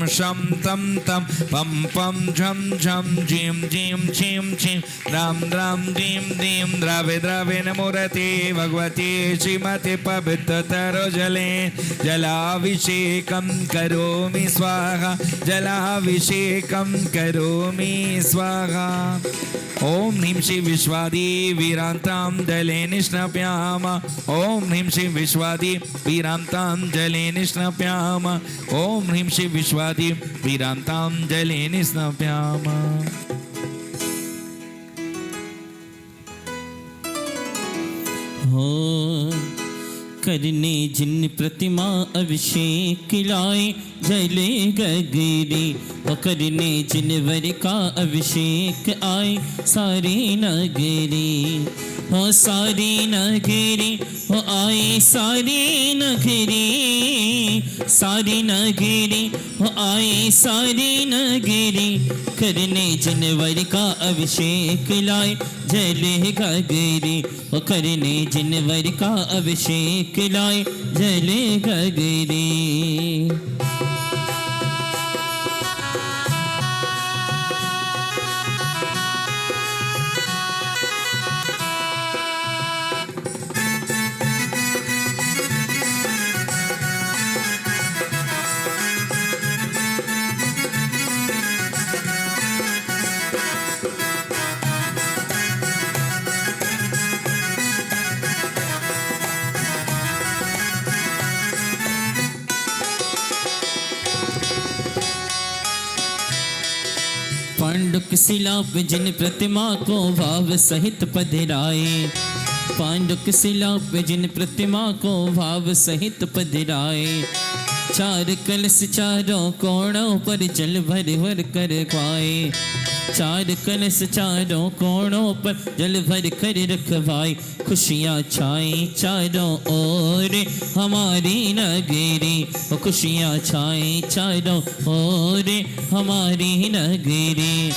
शं तं तं पं पं झं झं झीं झीं छीं छीं द्रां द्रां दीं दीं द्रावे द्रावे नमोरते भगवते श्रीमते पवित्रतरोजले जलाभिषेकं करोमि स्वाहा जलाभिषेकं करोमि स्वाहा। ओम ह्रीं श्री विश्वादिवीरान्तां जले निष्णाप्याम। ओम ह्रीं श्री विश्वादिवीरान्तां जले निष्णाप्याम। ओम ह्रीं श्री विश्वादिवीरान्तां जले निष्णाप्याम। हो करने जिन प्रतिमा अभिषेक लाए जले गगरी, और करने जिन वर का अभिषेक आए सारी नगरी। हो सारी नगरी हो आए सारी नगरी, सारी नगरी हो आए सारी नगरी। करने जिन वर का अभिषेक लाए जले गगरी, और करने जिन वर का अभिषेक लाए जले गगरी। पांडुक शिला पे जिन प्रतिमा को भाव सहित पधराए, पांडुक शिला पे जिन प्रतिमा को भाव सहित पधराए। चार कलश चारों कोणों पर जल भर भर कर पाए, चार कलश चारों कोणों पर जल भर कर रखवाए। खुशियाँ छाई चारों ओर हमारी नगरी, खुशियाँ छाई चारों ओर हमारी नगरी।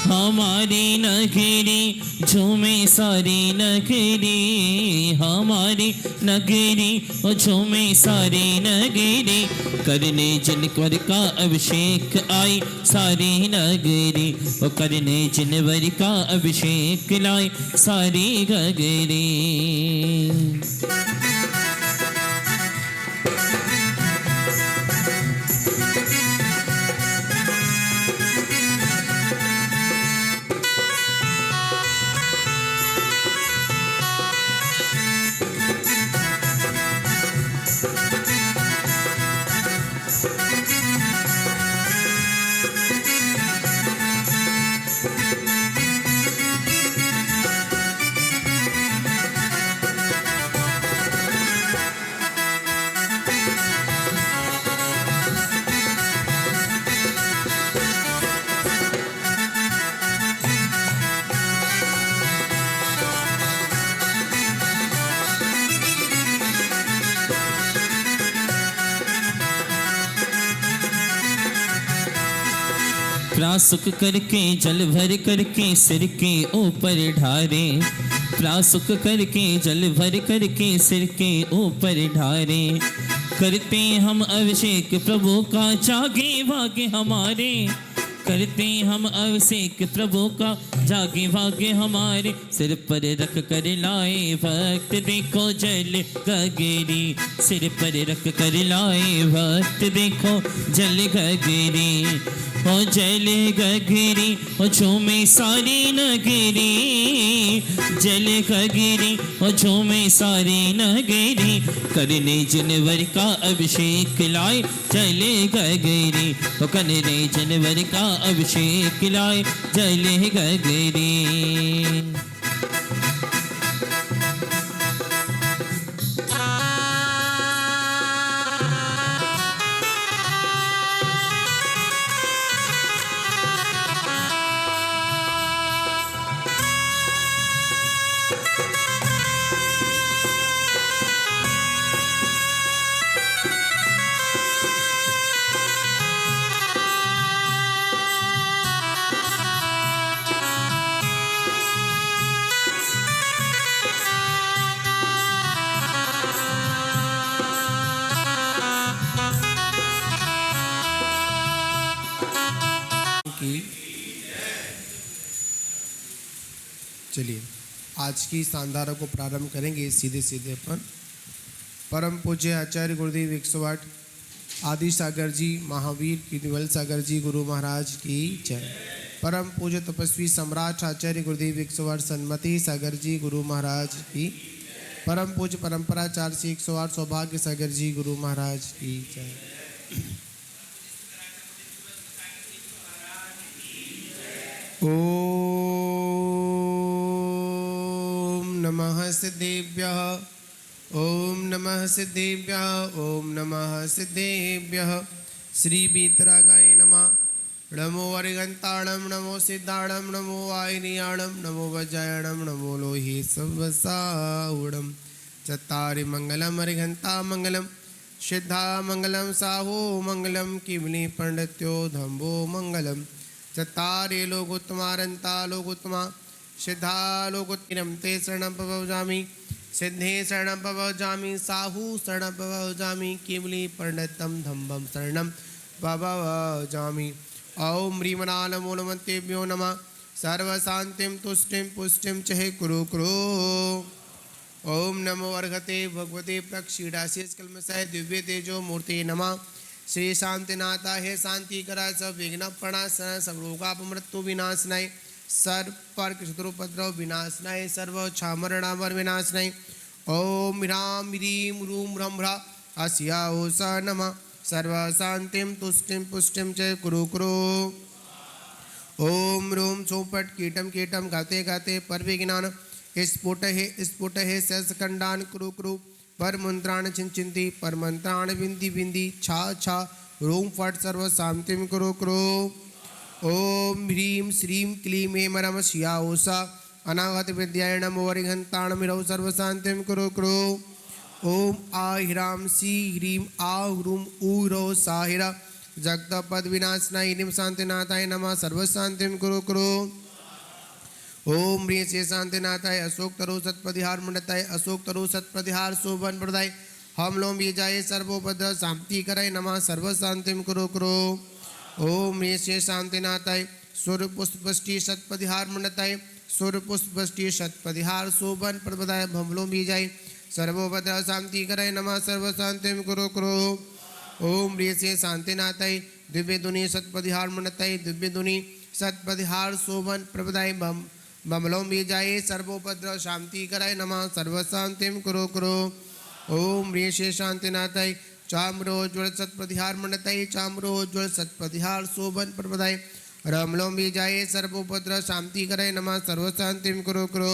हमारी नगरी झूमे सारी नगरी, हमारी नगरी ओ झूमे सारी नगरी। करने जिन वर का अभिषेक आई सारी नगरी, ओ करने जिन वर का अभिषेक लाई सारी गगरी। प्रासुक करके जल भर करके सिर के ऊपर ढारे, प्रासुक करके जल भर करके सिर के ऊपर ढारे। करते हम अभिषेक प्रभु का जागे भागे हमारे, करते हम अभिषेक प्रभु का जागे भागे हमारे। सिर पर रख कर लाए भक्त देखो जल गगरी, सिर पर रख कर लाए भक्त देखो जल गगरी। ओ जल गगरी ओ झूमे सारी नगरी, जल गगरी ओ झूमे सारी नगरी। करने जिन वर का अभिषेक लाए जल गगरी, ओ करने जिन वर का अभिषेक लाए जल गगरी। की। चलिए आज की शानदारों को प्रारंभ करेंगे सीधे सीधे अपन। परम पूज्य आचार्य गुरुदेव 108 आदि सागर जी महावीर कीर्तिवल सागर जी गुरु महाराज की जय। परम पूज्य तपस्वी सम्राट आचार्य गुरुदेव 108 सन्मति सागर जी गुरु महाराज की। परम पूज्य परंपराचार्य श्री 108 सौभाग्य सागर जी गुरु महाराज की जय। ओम नमः सिद्धेभ्यः ओम नमः सिद्धेभ्यः ओम नमः सिद्धेभ्यः। श्री वीतरागाय नमः। नमो अरिगंताणम नमो सिद्धाणम नमो वायनियाणम नमो वज्रायणम नमो लोहि सवसाउणम। चत्तारि मंगलम अरिगंता मंगलम सिद्धा मंगलम साहो मंगलम किमली पंडित्यो धम्बो मंगलम। चत्तारि लोकोत्तमारन्ता लोकोत्तमा सिद्धा लोकोत्तरम ते शरणं भवजामि सिद्धे शरणं भवजामि साहू शरणं भवजामि केवली पंडितम धम्बम शरणं भवजामि। ओम ह्रीमनालमूलमन्तेभ्यो नमः। सर्वशान्तिं तुष्टिं पुष्टिं च हे कुरु कुरु। ओम नमो अर्घते भगवते प्रक्षीणाशीष कल्मषाय दिव्य तेजो मूर्ति नमः। श्री शांतिनाथा हे शांति करा सब विघ्न प्रणाशनाय सर्वरोगापमृत्यु विनाशनाय सर्व शत्रुपद्रव विनाशनाय सर्व छामरणामर विनाशनाय। ओम ह्रां ह्रीं रूं ह्रं ह्रा अस्या ओसा नमः। सर्व शांतिं तुष्टिं पुष्टिं च कुरु कुरु। ओम रूम चौपट कीटम कीटम गाते गाते पर विज्ञान स्फुट हे सहस्रखंडान कुरु कुरु। पर मंत्राण चिंचिंती पर मंत्राण बिंदी बिंदी छा छा रोम फट सर्व शांतिम कुरु कुरु। ओम ह्रीं श्रीं क्लीं ऐं रम शिया ओसा अनागत विद्याय नमो वरिघंताणमिरौ सर्व शांतिम कुरु कुरु। ओम आ ह्रां सी ह्रीं आ ह्रूं ऊ रौ साहिरा जगत पद विनाशनाय निम शांतिनाथाय नमः सर्व शांतिम कुरु कुरु। ओम ह्रीं से शांतिनाथाय अशोक तरु सत्पतिहार मंडताय अशोक तरु सत्पतिहार शोभन प्रदाय हम लोम भी जाए सर्वोपद्र शांति कराय नमः सर्व शांतिम कुरु कुरु। ओम ह्रीं से शांतिनाथाय सूर्य पुष्पष्टि सत्पतिहार मंडताय सूर्य पुष्पष्टि सत्पतिहार शोभन प्रदाय हम लोम भी जाए सर्वोपद्र शांति कराय नमः सर्व शांतिम कुरु कुरु। ओम ह्रीं से शांतिनाथाय दिव्य दुनि सत्पतिहार मंडताय दिव्य दुनि सत्पतिहार शोभन प्रदाय बमलों भी जाए सर्वोपद्र शांति कराय नमः सर्व शांतिम कुरु कुरु। ओम ह्रीं से शांतिनाथाय चाम्रोज्वल सत्पतिहार मंडताय चाम्रोज्वल सत्पतिहार शोभन प्रदाय रमलों भी जाए सर्वोपद्र शांति कराय नमः सर्व शांतिम कुरु कुरु।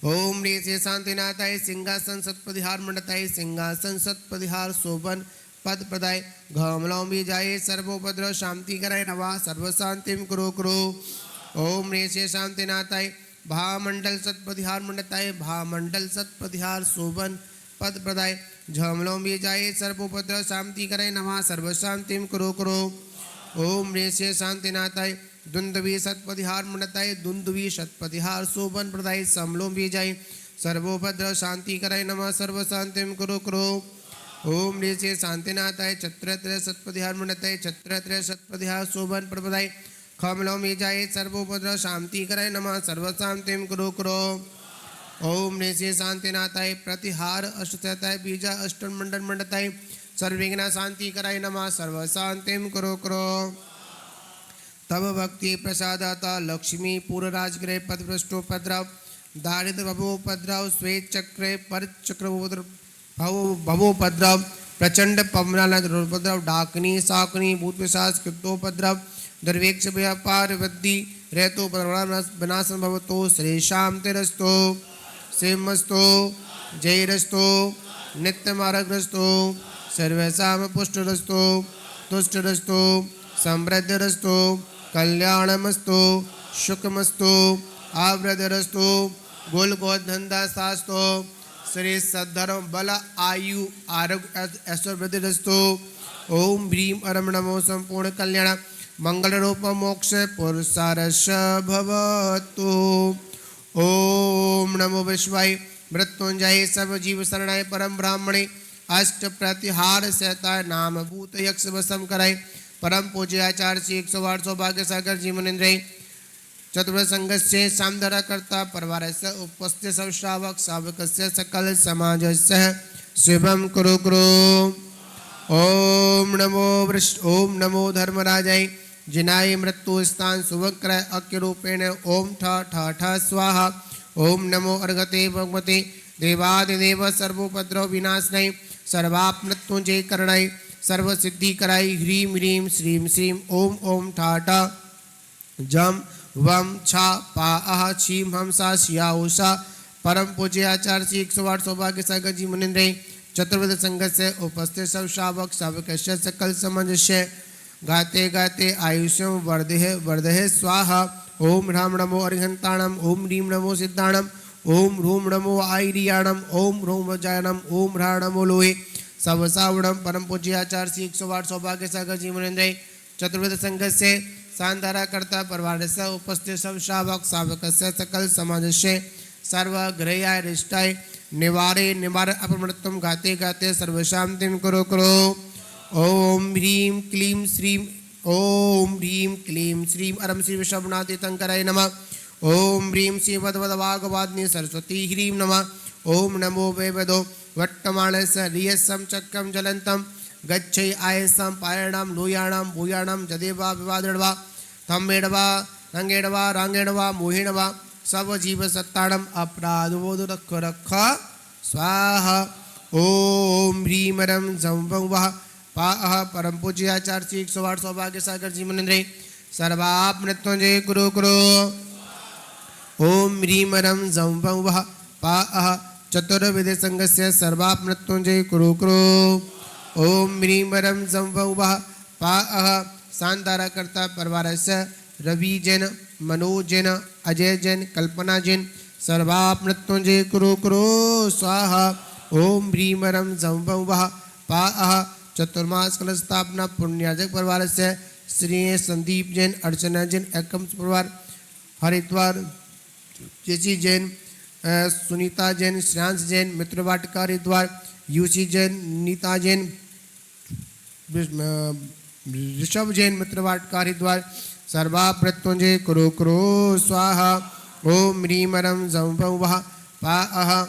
ओम ह्रीं से शांतिनाथाय सिंहासन सत्पतिहार मंडताय सिंहासन सत्पतिहार शोभन पद प्रदाय घमलों भी जाए सर्वोपद्र शांति कराय नमः सर्व शांतिम कुरु कुरु। ओम ह्रीं से शांतिनाथाय भामंडल सत्पतिहार मंडताय भामंडल सत्पतिहार शोभन पद प्रदाय झमलों भी जाए सर्वोपद्र शांति कराय नमः सर्व शांतिम कुरु कुरु। ओम ह्रीं से शांतिनाथाय दुंदवी सत्पतिहार मंडताय दुंदवी सत्पतिहार शोभन प्रदाय समलों भी जाए सर्वोपद्र शांति कराय नमः सर्व शांतिम कुरु कुरु। ओम ह्रीं से शांतिनाथाय छत्रत्रय सत्पतिहार मंडताय छत्रत्रय सत्पतिहार शोभन प्रदाय खमलों में जाए सर्वोपद्र शांति कराय नमः सर्व शांतिम कुरु कुरु। ओम ह्रीं से शांतिनाथाय प्रतिहार अष्टताय बीजा अष्टम मंडल मंडताय सर्वविघ्न शांति कराय नमः सर्व शांतिम कुरु कुरु। तब भक्ति प्रसादाता लक्ष्मी पूर्व राजगृह पदभ्रष्टोपद्रव दारिद्र भवोपद्रव श्वेत चक्रे पर चक्र भवोपद्रव प्रचंड पवनापद्रव डाकनी साकनी भूत पिशाच कृतोपद्रव दुर्वेक्ष व्यापार वृद्धि रहतो विनाशन भवतो श्री शांतिरस्तो सेमस्तो जयरस्तो नित्यमार्गरस्तो सर्वेषां पुष्टरस्तो तुष्टरस्तो समृद्धिरस्तो कल्याणमस्तो सुखमस्तो आवृद्धिरस्तो गोलगोधंदास्तो श्री सद्धर्म बल आयु आरोग्य ऐश्वर्यवृद्धिरस्तो। ओम ह्रीं अरम नमो संपूर्ण कल्याण मंगल रूप मोक्ष पुरुषारस भवतु। ओम नमो विश्वाय मृत्युंजय सब जीव शरणाय परम ब्राह्मणे अष्ट प्रतिहार सहताय नाम भूत यक्ष वसम कराय परम पूज्य आचार्य श्री 108 सौभाग्य सागर जी मुनिंद्र चतुर्थ संघस्य सामधरा कर्ता परिवारस्य उपस्थित सब श्रावक श्रावकस्य सकल समाजस्य शुभम कुरु कुरु। ओम नमो धर्मराजाय जिनाय मृत्यु स्थान सुवक्रय अक्य रूपेण ओम ठ स्वाहा। ओम नमो अर्घते भगवते देवादिदेव सर्वोपद्रव विनाशनाय सर्वापमृत्युंजय करणाय सर्व सिद्धि कराय ह्रीं ह्रीं श्रीं श्रीं ओम ओम ठ जम वम छा पा अह छीं हमसा शिया उषा। परम पूज्य आचार्य श्री 108 सौभाग्य सागर जी मुनिंद्र चतुर्वेद संघ से उपस्थित सब श्रावक श्रावकस्य सकल समंजस्य गाते गाते आयुष्यम वर्धे स्वाहा। ओम ह्राम नमो अरिहंताणम ओम ह्रीं नमो सिद्धाणम ओम ह्रूम नमो आईरियाणम ओम ह्रूम वजायनम ओम ह्रा नमो लोहे सवसावणम। परम पूज्य आचार्य श्री 108 सौभाग्य सागर जी मुनिंद्र चतुर्वेद संघ से सांधारा कर्ता परिवार से उपस्थित सब श्रावक श्रावकस्य सकल समाजस्य सर्वग्रहाय रिष्टाय निवार अपमृत्युम गाते गाते सर्वशांतिं कुरु कुरु। ओम ह्रीं क्लीं श्रीं ओम ह्रीं क्लीं श्रीं अरम श्री विषभनातीतंकराय नमः। ओम ह्रीं श्री वदवदवागवादिनी सरस्वती ह्रीं नमः। ओम नमो वेवदो वट्टमाणस्य रियसं चक्रं ज्वलन्तं गच्छै आयसं पायणां लोयाणां भूयाणां जदेवा विवादड़वा थम्मेड़वा रंगेड़वा रांगेड़वा मोहिणवा सब जीव सत्ताणम अपराधबोध रख रख स्वाहा। ओम ह्रीं रम जंवः पाह परम पूज्य आचार्य श्री 108 सौभाग्य सागर जी मुनिंद्र सर्वाप मृत्युंजय कुरु कुरु। ओम ह्रीं रम जंवः पाह चतुर्वेद संघस्य सर्वाप मृत्युंजय कुरु कुरु। ओम ह्रीं रम जंवः पाह सांधारा कर्ता परिवारस्य रवि जैन मनोज जैन अजय जैन कल्पना जैन सर्वाप मृत्युंजय कुरु कुरु स्वाहा। ओम ह्रीं रम जंवः पाह चतुर्मास कल स्थापना पुण्यार्जक परिवार से श्री संदीप जैन अर्चना जैन एकम परिवार हरिद्वार जेसी जैन सुनीता जैन श्रेयांश जैन मित्रवाटिका हरिद्वार यूसी जैन नीता जैन ऋषभ जैन मित्रवाटिका हरिद्वार सर्वाप मृत्युंजय कुरु कुरु स्वाहा। ओम ह्रीं रम जंवः पाह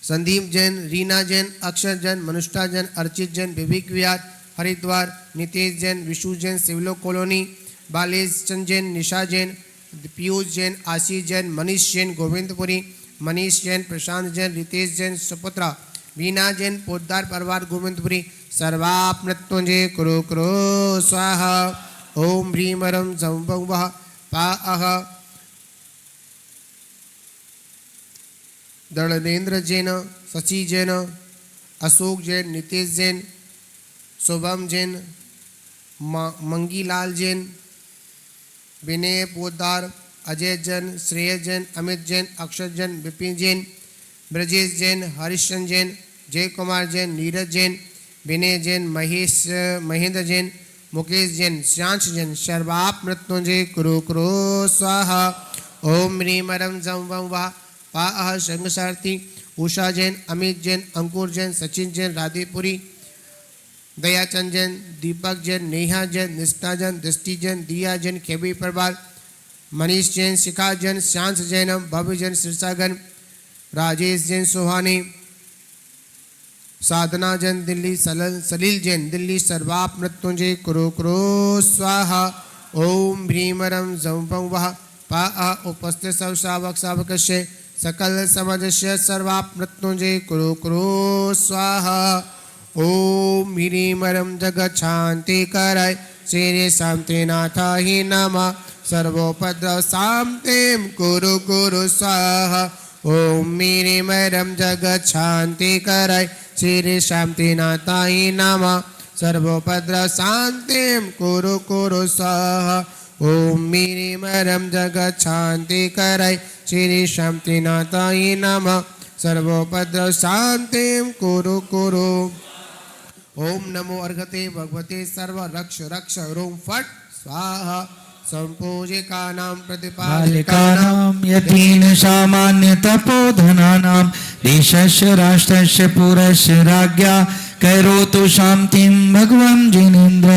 संदीप जैन रीना जैन अक्षर जैन मनुष्टा जैन अर्चित जैन विवेक विहार हरिद्वार नितेश जैन विशु जैन सिविलो कॉलोनी बालेश चंद जैन निशा जैन पीयूष जैन आशीष जैन मनीष जैन गोविंदपुरी मनीष जैन प्रशांत जैन रितेश जैन सुपुत्रा वीना जैन पोद्दार परिवार गोविंदपुरी सर्वाप मृत्युंजय कुरु कुरु स्वाहा। ओम ह्रीं रम जंवः पाह दर्णेन्द्र जैन शशि जैन अशोक जैन नितेश जैन शुभम जैन मंगीलाल जैन विनय पोद्दार अजय जैन श्रेय जैन अमित जैन अक्षर जैन विपिन जैन ब्रजेश जैन हरिश्चंद जैन जय कुमार जैन नीरज जैन विनय जैन महेंद्र जैन मुकेश जैन श्यांश जैन सर्वाप मृत्युंजय कुरु कुरु स्वाहा। ओम ह्रीं रम जंवः पाह संगसारथी उषा जैन अमित जैन अंकुर जैन सचिन जैन राधेपुरी दयाचंद जैन दीपक जैन नेहा जैन निष्ठा जैन दृष्टि जैन दिया जैन खेबी परिवार मनीष जैन शिखा जैन शांत जैन भव्य जैन सिरसागन राजेश जैन सुहानी साधना जैन दिल्ली सलील जैन दिल्ली सर्वाप मृत्युंजय कुरु कुरु स्वाहा। ओम ह्रीं रम जंवः पाह उपस्थित सब श्रावक श्रावकस्य सकल समाजस्य सर्वाप मृत्युंजय कुरु कुरु स्वाहा। ओम ह्रीं रम जगत शांति कराय श्री शांतिनाथाय नमः सर्वोपद्रव शांतिं कुरु कुरु स्वाहा। ओम ह्रीं रम जगत शांति कराय श्री शांतिनाथाय नमः सर्वोपद्रव शांतिं कुरु कुरु स्वाहा। ओम ह्रीं रम जगत शांति कराय श्री शांतिनाथाय नमः सर्वोपद्रव शांतिं कुरु कुरु। ओम नमो अर्घते भगवते सर्व रक्ष रक्ष रोम फट स्वाहा। संपूजिकानां प्रतिपालिकानां यतीन सामान्य तपोधनानां देशस्य राष्ट्रस्य पुरस्य राज्ञा कैरोतु शान्तिं भगवन् जिनेन्द्र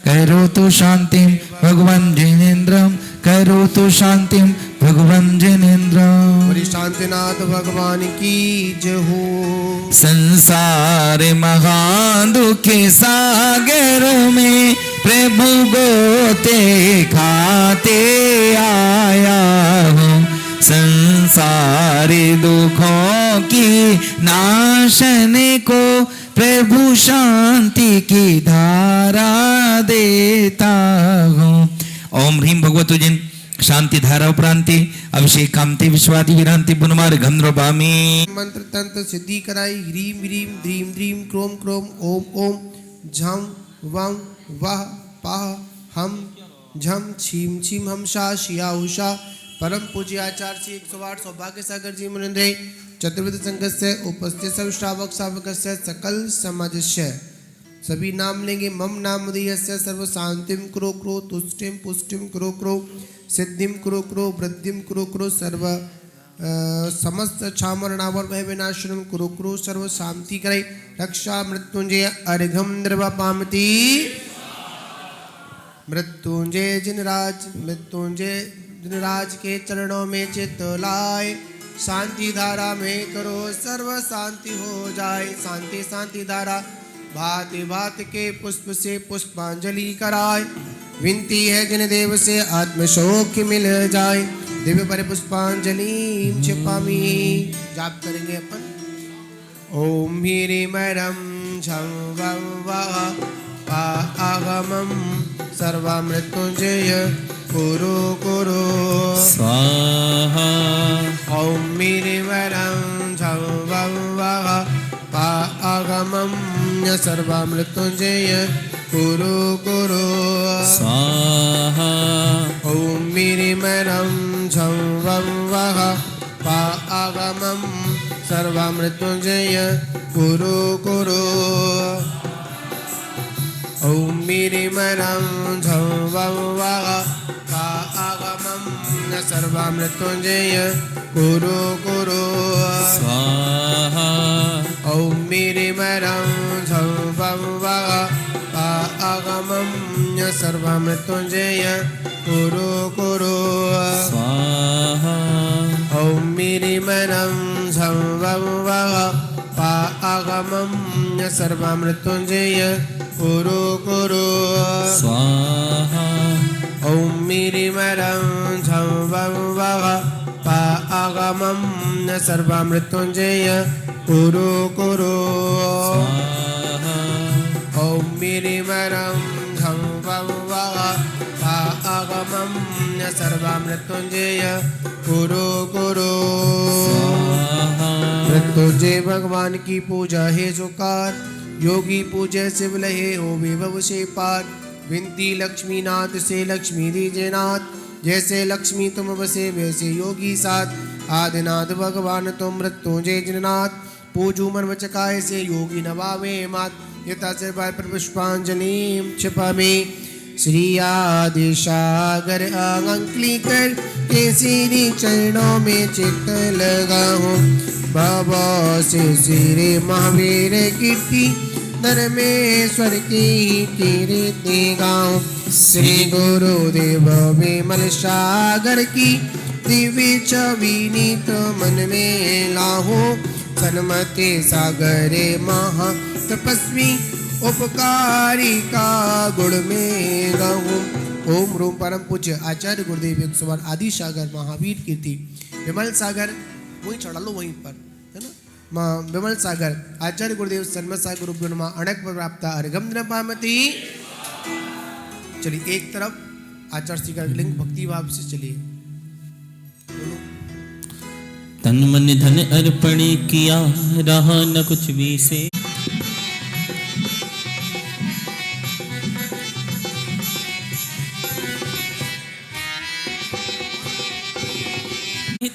करोतु शांतिं भगवान् जिनेन्द्रं करोतु शांतिं भगवान् जिनेन्द्रं। बोले शांतिनाथ भगवान की जय हो। संसार महादुखी सागर में प्रभु गोते खाते आया हूँ। संसारी दुखों की नाशने को प्रभु शांति की धारा देता हूँ। ओम ह्रीं भगवतो जिन शांति धारा उपरांति अभिषेक कामते विश्वादि विरांति बुनमार घनरोपामी। मंत्र तंत्र सिद्धि कराई ह्रीं ह्रीं ध्रीं ध्रीं क्रोम क्रोम ओम ओम झम वम वाह पाह हम झम छीम छीम हम शा शिया उषा। परम पूज्य आचार्य श्री 108 सौभाग्य सागर जी मुनिंद्रे चतुर्विध संघस्य उपस्थित सब श्रावक सावकस्य सकल समाजस्य। सभी नाम लेंगे। मम नाम उदयस्य सर्व शांतिम कुरु कुरु तुष्टिम पुष्टिम कुरु कुरु सिद्धिम कुरु कुरु वृद्धिम कुरु कुरु सर्व समस्त छामरणावर भय विनाशनम कुरु कुरु सर्व शांति करे रक्षा मृत्युंजय अर्घम द्रवपामति। मृत्युंजय जिनराज के चरणों में चित्त लाए। शांति धारा में करो सर्व शांति हो जाए। शांति शांति धारा भांति भांति के पुष्प से पुष्पांजलि कराए। विनती है जिन देव से आत्मशोक मिल जाए। दिव्य पर पुष्पांजलि छिपामी। जाप करेंगे अपन। ओम ह्रीमरम झं वं वः आगमम सर्वमृत्युंजय कुरु कुरु स्वाहा। ओम ह्रीमरं झं वं वः आगमम सर्वमृत्युंजय कुरु कुरु स्वाहा। ओम ह्रीमरं झं वं वः आगमम सर्वमृत्युंजय कुरु कुरु। ओम ह्रीमरं झं वं वः आगमम सर्वमृत्युंजय कुरु कुरु स्वाहा। ओम ह्रीमरं झं वं वः आगमम सर्वमृत्युंजय कुरु कुरु स्वाहा। ओम ह्रीमरं झं वं वः आगमम सर्वमृत्युंजय कुरु कुरु स्वाहा। ओम ह्रीमरं झं वं वः आगमम सर्वमृत्युंजय कुरु कुरु स्वाहा। ओम ह्रीमरं झं वं वः आगमम सर्वमृत्युंजय कुरु कुरु स्वाहा। मृत्युंजय भगवान की पूजा है जोकार। योगी पूजय शिव लहे हो विभव से पार। विनती लक्ष्मी नाथ से लक्ष्मी दीजिए नाथ। जैसे लक्ष्मी तुम बसे वैसे योगी साथ। आदिनाथ भगवान तुम मृत्युंजय जिननाथ। पूजू मन वचकाय से योगी नवावे मात। यथा से बार पर पुष्पांजलि छिपामे। श्री आदि सागर अंकली कर के श्री चरणों में चित्त लगाओ। बाबा से श्री महावीर कीर्ति धर्मेश्वर की कीर्ति गाओ। श्री गुरुदेव विमल सागर की दिव्य छवि नित मन में लाहो। सन्मति सागरे महा तपस्वी उपकारी का गुण में गाऊं। ओम रूम परम पूज्य आचार्य गुरुदेव 108 आदि सागर महावीर कीर्ति। विमल सागर वहीं चढ़ा लो वहीं पर है ना। माँ विमल सागर आचार्य गुरुदेव सन्मत सागर गुरुभ्यो नमः अणक प्राप्त अर्घम द्रवपामति। चलिए एक तरफ आचार्य श्री का लिंग भक्ति भाव से चलिए। तन मन धन अर्पण किया रहा न कुछ भी से।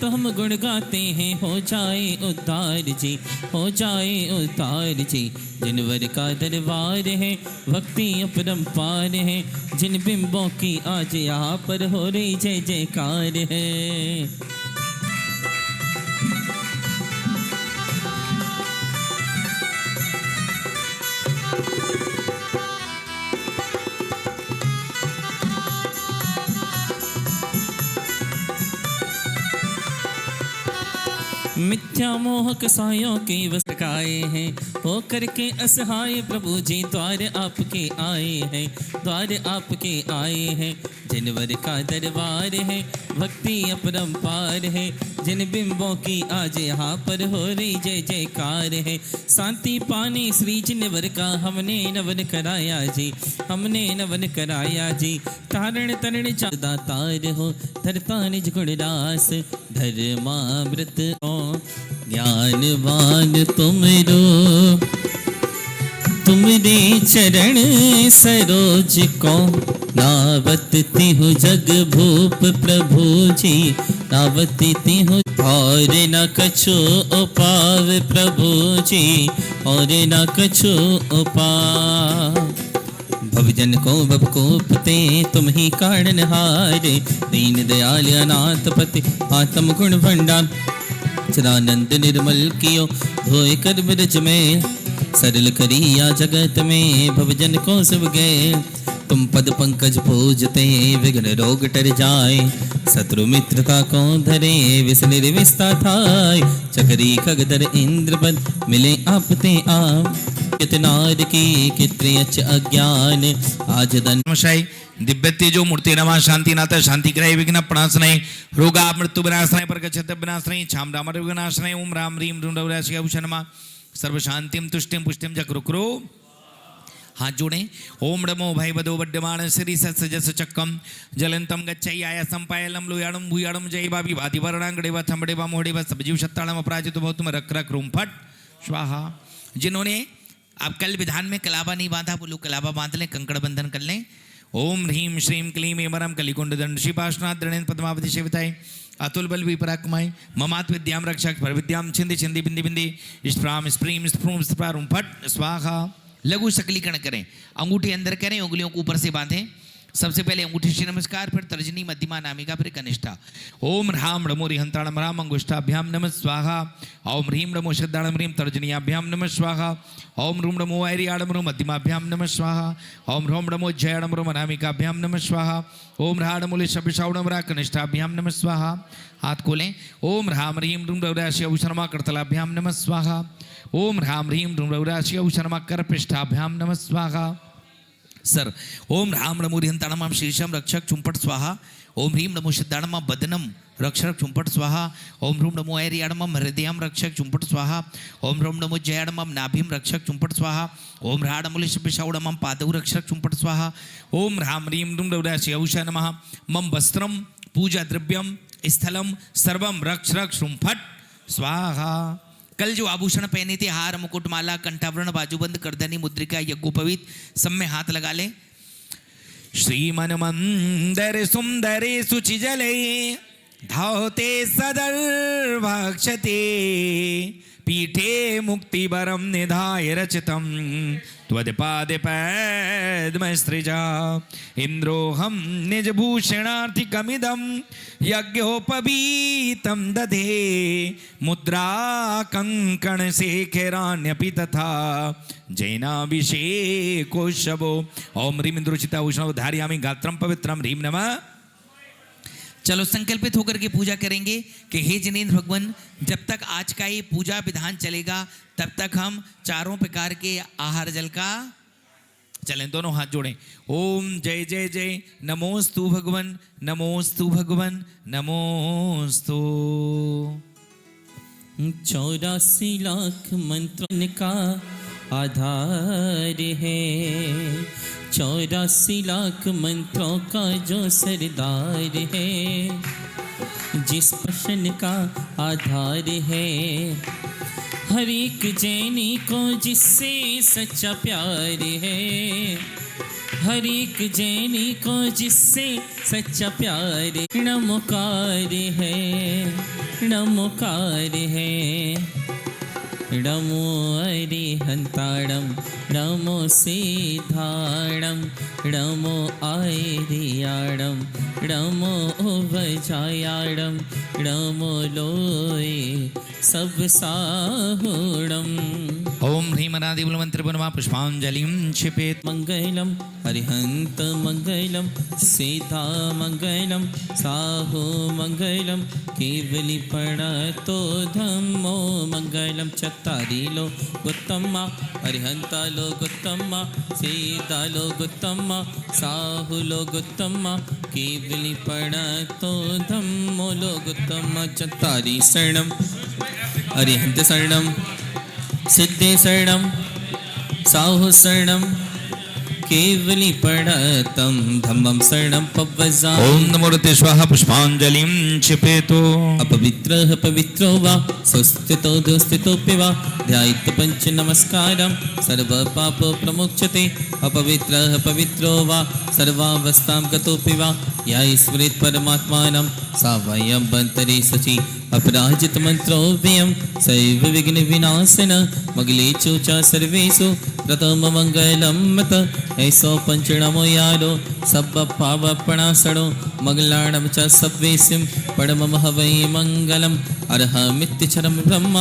तो हम गुण गाते हैं हो जाए उद्धार जी, हो जाए उद्धार जी। जिनवर का दरबार है भक्ति अपरंपार है। जिन बिंबों की आज यहाँ पर हो रही जय जयकार है। मिथ्या मोह कसायों के वश काए हैं, हो करके असहाय प्रभु जी द्वार आपके आए हैं, द्वार आपके आए हैं। जिनवर का दरबार है, भक्ति अपरंपार है, जिन बिंबों की आज यहाँ पर हो रही जय जयकार है। शांति पाने श्री जिनवर का हमने नवन कराया जी, हमने नवन कराया जी। तारण तरण दातार हो, धरता निज गुण रास, धर्मामृत हो ज्ञानवान तुमरो। तुमरे चरण सरोज को नावतती हूँ जग भूप प्रभु जी, नावतती हूँ और न कछु उपाव प्रभु जी, और न कछु उपाव। भवजन को भव को पते तुम ही कारण हारे, दीन दयाल अनाथ पति आत्म गुण भंडार। चरानंद निर्मल कियो धोए कर ब्रज में, सरल करिया जगत में भवजन को सब गए। तुम पद पंकज पूजते विघ्न रोग टर जाए, शत्रु मित्रता को धरे विष निर्विस्ता थाय। चकरी खगधर इंद्रपद मिले आपते आप, कितनार की कितने अच्छ अज्ञान आज दन। नमशाई दिव्य तेजो मूर्ति नमा शांति नाथ शांति ग्रह विघ्न प्रणाशनय, रोगा मृत्यु विनाशनय प्रगच्छत विनाशनय, छाम राम विनाशनय। ओम राम ह्रीम ढूंढ भूषणमा सर्व शांतिम तुष्टिम पुष्टिम चक्रुक्रो। हाथ जोड़े। ओम नमो भय बदो बड्डमान श्री सत्सजस चक्कम जलंतम गच्छई आयासम पायलम लुयाणम भूयाणम जय बाबी भाति वर्णांगड़े व थंबड़े व मोहड़े व सबजीव सत्ताणम अपराजित भौतुम रक रक रूम फट स्वाहा। जिन्होंने अब कल विधान में कलाबा नहीं बांधा, वो लोग कलाबा बांध लें, कंकड़ बंधन कर लें। ओम ह्रीम श्रीम क्लीम एमरम कलिकुंड दंड शिपाशनाथ दृढ़ पद्मावती सेविताय अतुल बल विपराक्रमाय ममात विद्याम रक्षक पर विद्याम छिंदी छिंदी बिंदी बिंदी स्प्राम स्प्रीम स्प्रूम स्प्रारूम फट स्वाहा। लघु सकलीकरण करें, अंगूठी अंदर करें, उंगलियों को ऊपर से बांधें। सबसे पहले अंगूठी से नमस्कार, फिर तर्जनी मध्यमा नामिका, फिर कनिष्ठा। ओम ह्राम नमो रिहंताणम राम अंगुष्ठाभ्याम नमः स्वाहा। ओम ह्रीम नमो श्रद्धाणम ह्रीम तर्जनीयाभ्याम नमः स्वाहा। ओम रूम नमो ऐरियाणम रूम मध्यमाभ्याम नमः स्वाहा। ओम ह्रोम नमो जयाणम रूम अनामिकाभ्याम नमः स्वाहा। ओम ह्राणमूले शबिषावणम रा कनिष्ठाभ्याम नमः स्वाहा। हाथ खोलें। ओम ह्राम ह्रीम रूम रौराश्य उशनमा करतलाभ्याम नमः स्वाहा। ओम ह्राम ह्रीम रूम रौराश्य उशनमा कर पृष्ठाभ्याम नमः स्वाहा। सर ओम ह्राम नमो रिहंताणम शीर्षम रक्षक चुंपट स्वाहा। ओम ह्रीम नमो सिद्धाणम बदनम रक्षक चुंपट स्वाहा। ओम ह्रूम नमो ऐरियाणम हृदयम रक्षक चुंपट स्वाहा। ओम ह्रोम नमो जयाणम नाभिम रक्षक चुंपट स्वाहा। ओम ह्राणमूले शबिषावणम पादौ रक्षक चुंपट स्वाहा। ओम ह्राम ह्रीम रूम रौराश्य उषा नमः। मम वस्त्रम पूजा द्रव्यम स्थलम सर्वम रक्ष रक्ष फट स्वाहा। कल जो आभूषण पहने थे, हार मुकुटमाला कंठावरण बाजूबंद करधनी मुद्रिका यज्ञोपवीत, सब में हाथ लगा ले। श्रीमन मंदर सुंदरे सुचि जले धावते सदर भक्षते पीठे मुक्तिवरम निधाय रचितम त्वदपादे पद्मस्त्रिजा इंद्रोहम निजभूषणार्थिकमिदं यज्ञोपवीतं दधे मुद्रा कंकण शेखरान्यपि तथा जैनाभिषेकोत्सवो। ओम ह्रीम इंद्रोचिता उष्णव धारयामि गात्रम पवित्रम ह्रीम नमः। चलो संकल्पित होकर के पूजा करेंगे कि हे जिनेंद्र भगवान, जब तक आज का ये पूजा विधान चलेगा तब तक हम चारों प्रकार के आहार जल का चलें। दोनों हाथ जोड़ें। ओम जय जय जय नमोस्तु भगवान, नमोस्तु भगवान, नमोस्तु। 84 लाख मंत्रों का आधार है, 84 लाख मंत्रों का जो सरदार है, जिस प्रश्न का आधार है, हर एक जैनी को जिससे सच्चा प्यार है, हर एक जैनी को जिससे सच्चा प्यार नमोकार है, नमोकार है। नमो अरिहंताणं नमो सिद्धाणं नमो आर्याणं नमो वजायाणं नमो लोये सब साहुणम् ओम ह्रीमनादिबल मंत्र बनमा पुष्पांजलिं क्षिपेत। मंगलम हरिहंत मंगलम सीता मंगलम साहु मंगलम केवली प्रणतो धम्मो मंगलम चत्तारी लो गुत्तम्मा हरिहंता लो गुत्तम्मा सीता लो गुत्तम्मा साहु लो गुत्तम्मा केवली प्रणतो धम्मो लो गुत्तम्मा चत्तारी शरणम हरिहंत शरणम सिद्धे शरणम साहु शरणम केवली प्रणतं धम्मं शरणं पवजा। ओम नमोते स्वाहा पुष्पांजलिं क्षिपेतो। अपवित्रः पवित्रो वा सुस्थितो दुस्थितोऽपि वा ध्यायित्वा पंच नमस्कारं सर्वपापो प्रमुच्यते। अपवित्रः पवित्रो वा सर्वावस्थां गतोऽपि वा या स्मरेत् परमात्मानं सा वयं बन्तरे सचि अपराजित मंत्रो व्ययं सैव विघ्न विनाशन मगलेचु च सर्वेषु प्रथम मंगलम मत ऐसो पंचणमो यारो सब पावपणासणो मंगलाणं च सव्वेसिं परमं हवै मंगलम् अर्हमित्यक्षरं ब्रह्म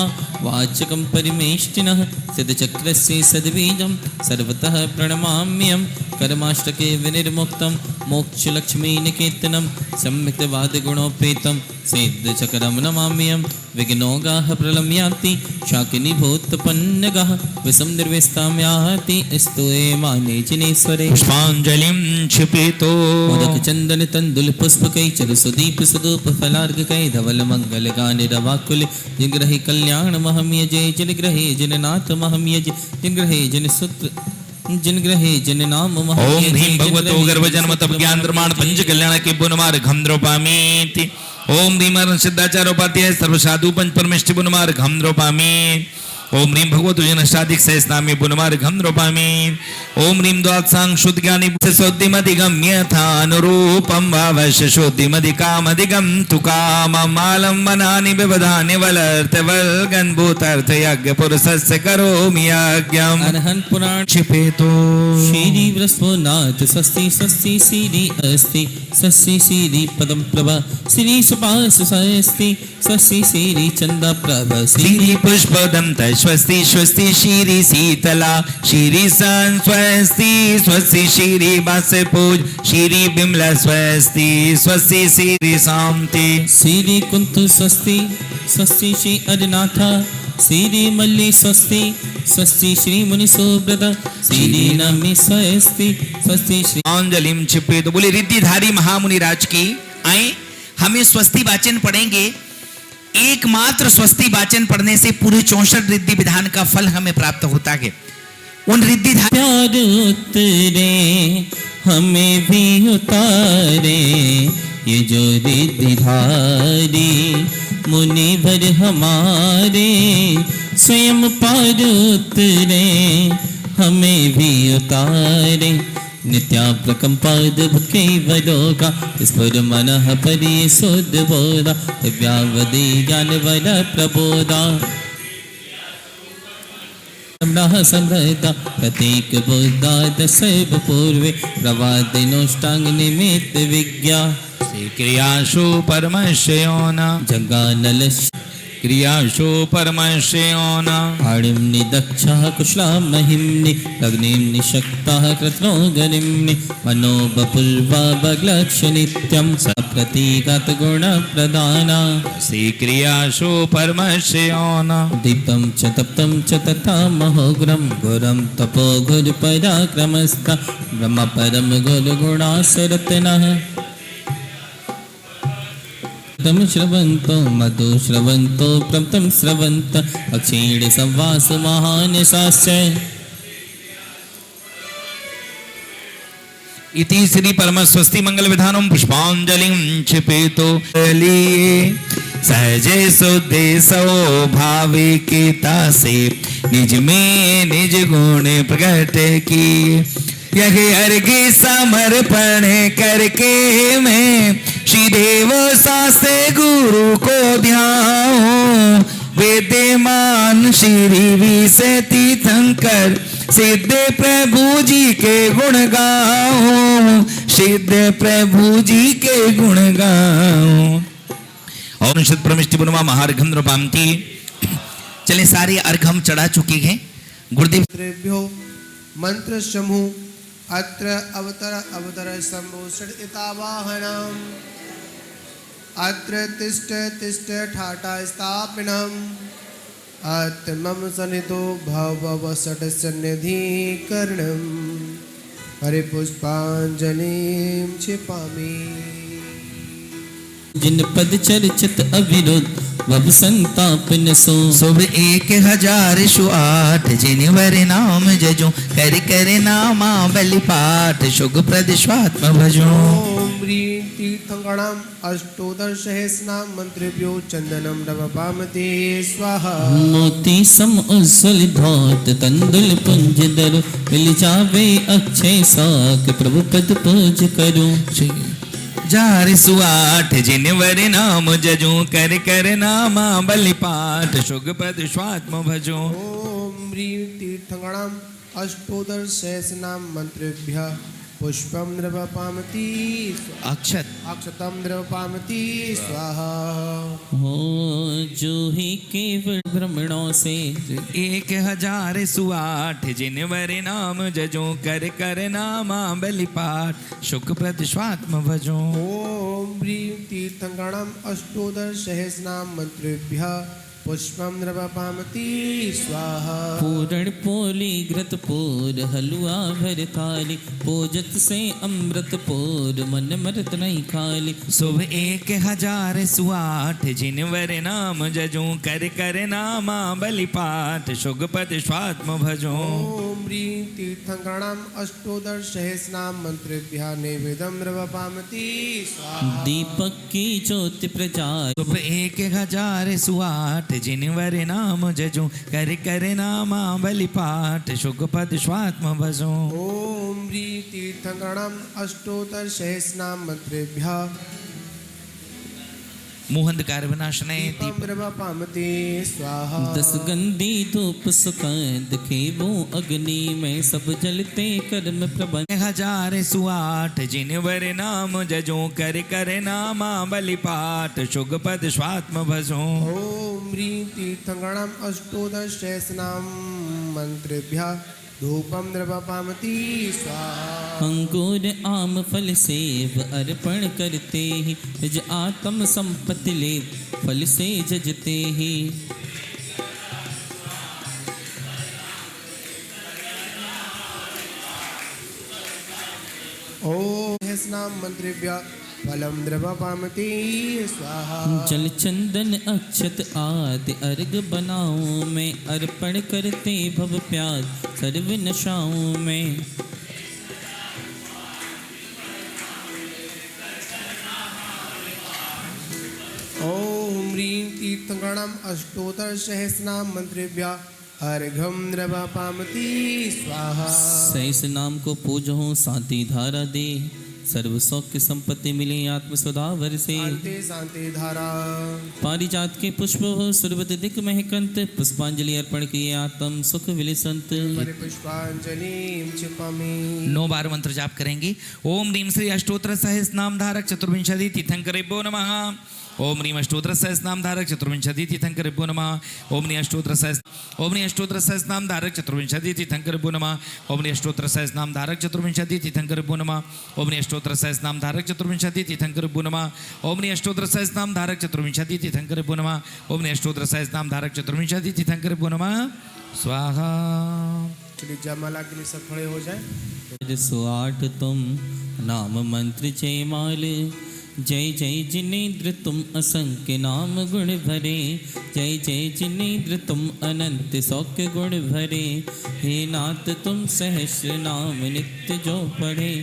वाचकं परिमेष्टिनः सिद्धचक्रस्य सद्बीजं सर्वतः प्रणमाम्यं कर्माष्टके विनिर्मुक्तं मोक्षलक्ष्मीनिकेतनं सम्यक्तवादगुणोपेतं सिद्धचक्रं नमाम्यं विघ्नोगाः प्रलम्यान्ति शाकिनीभूतपन्नगाः विषं निर्विस्तां याति स्तुये माने जिनेश्वरे। पुष्पांजलिं क्षिपेतो। मोदक चंदन तंदुल पुष्पकै चरु सुदीप सुदूप फलार्घकै धवल मंगल गाने रवाकुल जिग्रहे कल्याण महम यजे जिनग्रहे जिननाथ महम यजे जिनग्रहे जन सूत्र जिनग्रहे जन नाम महम ओम यजे ह्रीं भगवतो गर्भ जन्म तप ज्ञान प्रमाण पंच कल्याण के पुनमार घम द्रौपामीति। ओम ह्रीं सिद्धाचार्योपाध्याय सर्व साधु पंच परमेष्टि पुनमार घम द्रौपामी। ओम ह्रीं भगवतो जनष्टाधिक सहस्नामी पुनमार घम द्रौपामी। ओम ह्रीं द्वात्सांग शुद्ध ज्ञानी शोद्धिमधिगम्यथानुरूपं भावस्य शोद्धिमधिकामधिगं तु काममालं मनानि विवधानि वलर्तवल्गन् भूतर्थ यज्ञ पुरुषस्य करोमि यज्ञम्। अरहंत पुराण क्षिपेतो। श्री वृषभनाथ स्वस्ति स्वस्ति श्री अस्ति स्वस्ति श्री पदम प्रभा श्री सुपास स्वस्ति स्वस्ति श्री चंदा प्रभा श्री पुष्पदं स्वस्ति स्वस्ति श्री शीतला श्री सन स्वस्ति स्वस्ति श्री बासे पूज श्री बिमला स्वस्ति स्वस्ति श्री शांति श्री कुंत स्वस्ति स्वस्ति श्री अरनाथ श्री मल्ली स्वस्ति स्वस्ति श्री मुनि सुब्रत श्री नमी स्वस्ति स्वस्ति श्री। अंजलिम छिपे तो बोले रिद्धिधारी महामुनि राज की आए हमें स्वस्ति वाचन पढ़ेंगे। एकमात्र स्वस्ति वाचन पढ़ने से पूरे 64 रिद्धि विधान का फल हमें प्राप्त होता है। उन रिद्धि प्यार उतरे हमें भी उतारे ये जो रिद्धिधारी मुनिवर हमारे स्वयं पार उतरे हमें भी उतारे नित्याप्रकंपाद भुके वरोगा स्फुर मनः परि शुद्ध बोधा दिव्यावधि ज्ञान वर प्रबोधा समृद्धा प्रतीक बुद्धा दशैव पूर्वे प्रवादिनोष्टांग निमित्त विज्ञा क्रियाशु परमश्योन जगानल क्रियाशु परमश्योन आडिम्नि दक्षः कुशला महिम्नि अग्निम्नि शक्तः कृत्नो गनिम्नि मनोबपुल्वा बग्लक्ष नित्यं सप्रतीगत गुण प्रदाना श्री क्रियाशु परमश्योन दीप्तं च तप्तं च तथा महोग्रं गुरं तपो गुर पराक्रमस्ता ब्रह्म परम गुर गुणासरत्नः तम श्रवंतो मधु श्रवंतो प्रमतम श्रवंत अक्षीण संवास महान शास्य इति श्री परम स्वस्ति मंगल विधानम पुष्पांजलिं क्षिपेतो लिए सहजे शुद्धे स्वभाविकता से निज में निज गुण प्रकट की यह अर्घ्य समर्पण करके मैं श्री देव शास्त्र गुरु को ध्याऊं वे विद्यमान श्री विषय तीर्थंकर सिद्ध प्रभु जी के गुण गाओ, सिद्ध प्रभु जी के गुण गाओ। और निश्चित प्रमिष्टि बुनवा महार्घम नृपांति। चले सारे अर्घ हम चढ़ा चुके हैं। गुरुदेव मंत्रेभ्यो मंत्र समूह अत्र अवतर शंभो षडितावाहनम् अत्र तिष्ठ तिष्ठ ठाटा स्थापिनम् अत्र मम सन्निधो भव षट सन्निधिकरणम् हरे पुष्पांजलिं क्षिपामि। जिन पद चर्चित अविरुद्ध वब संतापन सो। शुभ 1008 जिनवर नाम जजो कर कर नामा बलि पाठ शुग प्रद स्वात्म भजो। ओम ह्रीं तीर्थंकरणम् अष्टोदशसहस्रनाम मंत्रेभ्यो चंदनम नवपामते स्वाहा। मोती सम उज्ज्वल धौत तंदुल पुंज दरो मिल जावे अक्षय साक प्रभु पद पूज करो। 1008 जिनवर नाम जजो कर कर नामा बलि पाठ शुग प्रद स्वात्म भजो। ओम ह्रीं तीर्थंकरणम् अष्टोदशसहस्रनाम मंत्रेभ्यः पुष्पम नृपामति अक्षत अक्षतम नृपामति स्वाहा। हो जो ही केवल भ्रमणों से 1008 जिनवर नाम जजो कर कर नामा बलि पाठ शुक प्रद स्वात्म भजो। ओम ह्रीं तीर्थंकरणम् अष्टोदशसहस्रनाम मंत्रेभ्यः पुष्पम नृपामति स्वाहा। पूरण पोली घृत पूर हलुआ भर थाली पूजत से अमृत पूर मन मरत नहीं खाली। शुभ 1008 जिनवर नाम जजो कर कर नामा बलि पाठ शुग पद स्वात्म भजो। ओम ह्रीं तीर्थंकरणम् अष्टोदशसहस्रनाम मंत्रेभ्यः नैवेद्यं नृपामति स्वाहा। दीपक की ज्योति प्रचार शुभ 1008 जिनवर नाम जजो कर कर नामा बलि पाठ शुग पद स्वात्म भजो। ओम ह्रीं तीर्थंकरणम् अष्टोदशसहस्रनाम मंत्रेभ्यः मुहंधकार विनाशने दीपं नृपामति स्वाहा। 10 गंदी धूप सुगंध खेवो अग्नि में सब जलते कर्म प्रबंध। 1008 जिनवर नाम जजो कर कर नामा बलि पाठ शुग पद स्वात्म भजो। ओम ह्रीं तीर्थंकरणम् अष्टोदशसहस्रनाम मंत्रेभ्यः धूपम नृपामति स्वाहा। अंगूर आम फल सेव अर्पण करते ही निज आत्म संपत्ति ले फल से जजते ही। ओम सहस्रनाम मंत्रेभ्यः फलम नृपामति स्वाहा। जल चंदन अक्षत आदि अर्घ बनाओ में अर्पण करते भव प्याज सर्व नशाओं में। ओम ह्रीं तीर्थंकरणम् अष्टोदशसहस्रनाम मंत्रेभ्यः अर्घ्यं नृपामति स्वाहा। सैस नाम को पूजो शांति धारा दे सर्व सौख्य संपत्ति मिले आत्म स्वधावर से। शांति शांति धारा पारिजात के पुष्प हो सुरभत दिक महकंत पुष्पांजलि अर्पण किए आत्म सुख विले संत। हरे पुष्पांजलिं क्षिपामि। 9 बार मंत्र जाप करेंगे। ओम ह्रीं श्री अष्टोत्तर सहस्रनाम धारक चतुर्विंशति तीर्थंकरेभ्यो नमः। ओम ह्रीं अष्टोत्तर सहस्रनाम धारक चतुर्विंशति तीर्थंकरेभ्यो नमः। ओम ह्रीं अष्टोत्तर सहस्रनाम धारक चतुर्विंशति तीर्थंकरेभ्यो नमः। ओम ह्रीं अष्टोत्तर सहस्रनाम धारक चतुर्विंशति तीर्थंकरेभ्यो नमः। ओम ह्रीं अष्टोत्तर सहस्रनाम धारक चतुर्विंशति तीर्थंकरेभ्यो नमः। ओम ह्रीं अष्टोत्तर सहस्रनाम धारक चतुर्विंशति तीर्थंकरेभ्यो नमः। ओम ह्रीं अष्टोत्तर सहस्रनाम धारक चतुर्विंशति तीर्थंकरेभ्यो नमः। स्वाहा। चलिए जयमाला के लिए सब खड़े हो जाए। 108 तुम नाम मंत्र जयमाल जय जय जिनेन्द्र तुम असंख्य नाम गुण भरे। जय जय जिनेन्द्र तुम अनंत सौख्य गुण भरे। हे नाथ तुम सहस्र नाम नित्य जो पढ़े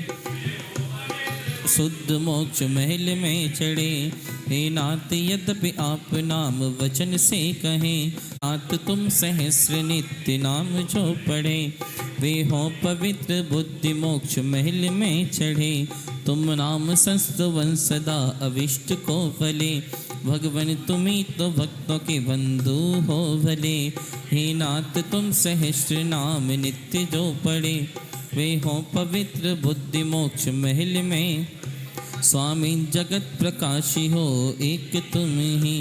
शुद्ध मोक्ष महल में चढ़े। हे नाथ यद्यपि आप नाम वचन से कहें नाथ तुम सहस्र नित्य नाम जो पढ़े। वे हो पवित्र बुद्धि मोक्ष महल में चढ़े। तुम नाम संस्तवन सदा अविष्ट को भले। भगवन तुम्ही तो भक्तों के बंधु हो भले। हे नाथ तुम सहस्र नाम नित्य जो पढ़े। वे हो पवित्र बुद्धि मोक्ष महल में। स्वामी जगत प्रकाशी हो एक तुम ही।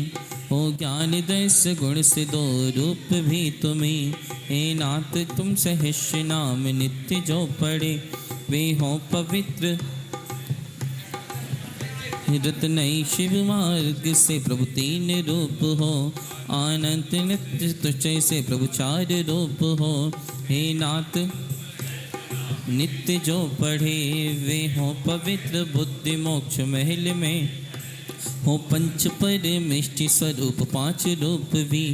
हो ज्ञान दस गुण से दो रूप भी तुम्ही। हे नाथ तुम सहस्र नाम नित्य जो पढ़े। वे हो पवित्र रत्नई शिव मार्ग से प्रभु तीन रूप हो। आनंद नित्य तुझ से प्रभु चार रूप हो। हे नाथ नित्य जो पढ़े। वे हो पवित्र बुद्धि मोक्ष महल में। हो पंच परमेष्टि स्वरूप पांच रूप भी।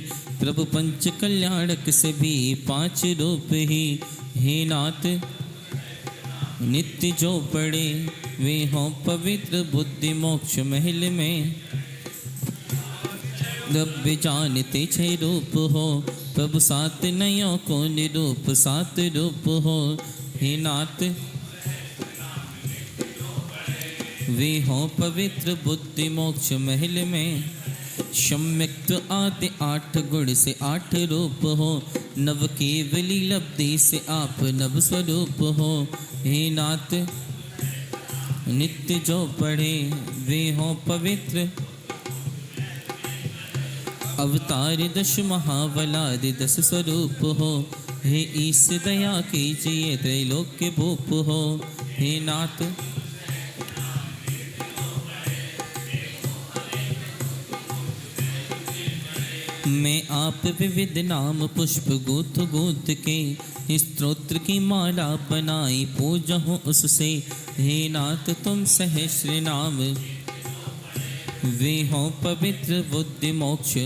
प्रभु पंच कल्याणक से भी पांच रूप ही। हे नाथ नित्य जो पढ़े। वे हो पवित्र बुद्धि मोक्ष महल में। रब जानते छह रूप हो। प्रभु सात नयों को निरूप सात रूप हो। हे नाथ वे हो पवित्र बुद्धि मोक्ष महल में। सम्यक्त्व आदि आठ गुण से आठ रूप हो। नव केवली लब्धि से आप नव स्वरूप हो। हे नाथ नित्य जो पढ़े। वे हो पवित्र अवतार दश महाबलादि दस स्वरूप हो। हे ईश दया कीजिए त्रैलोक्य भूप हो। हे नाथ मैं आप विविध नाम पुष्प गूथ गूथ के स्तोत्र की माला बनाई पूजा हूँ उससे। हे नाथ तुम सहस्र नाम वे हो पवित्र बुद्धि मोक्ष।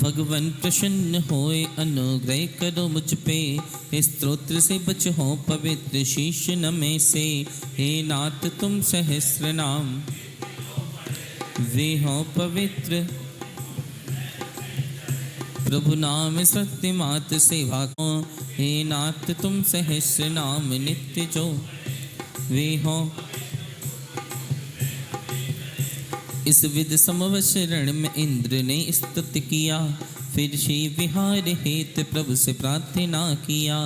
भगवन प्रसन्न होए अनुग्रह करो मुझ पे। स्तोत्र से बच हो पवित्र शीश नमे से। हे नाथ तुम सहस्र नाम वे हो पवित्र। प्रभु नाम सत्य मात सेवा को। हे नाथ तुम सहस्र नाम नित्य जो वे हो। इस विध समवशरण में इंद्र ने स्तुति किया। फिर श्री विहार हेत प्रभु से प्रार्थना किया।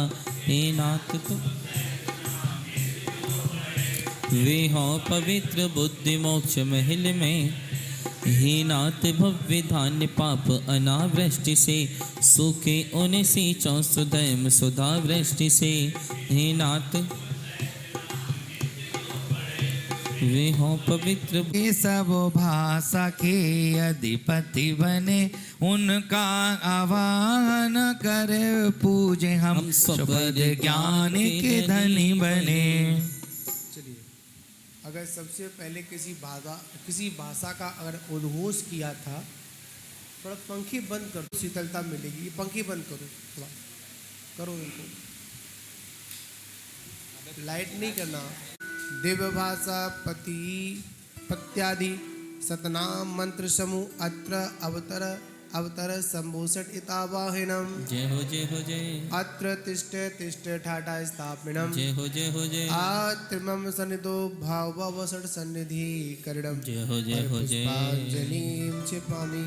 हे नाथ तुम वे हो पवित्र बुद्धि मोक्ष महल में। हे नाथ भव्य धान्य पाप अनावृष्टि से। सूखे उन्हें सींचो सुधर्म सुधा वृष्टि से। हे नाथ वे हो पवित्र। ये सब भाषा के अधिपति बने। उनका आवाहन कर पूजे हम सब ज्ञान के धनी बने। चलिए, अगर सबसे पहले किसी भाषा का अगर उद्घोष किया था, थोड़ा पंखे बंद करो, शीतलता मिलेगी। पंखे बंद करो, थोड़ा करो इनको, लाइट नहीं करना। दिव्य भाषा पत्यादि सतनाम मंत्र समूह अत्र अवतर संभूषण इतावाहिनम। जय हो जय हो जय। अत्र तिष्ठ तिष्ठ ठाठा स्थापिनम। जय हो जय हो जय। आत्मम सन्निधो भाववसट सन्निधि करणम। जय हो जय हो जय। पुष्पांजलिं क्षिपामि।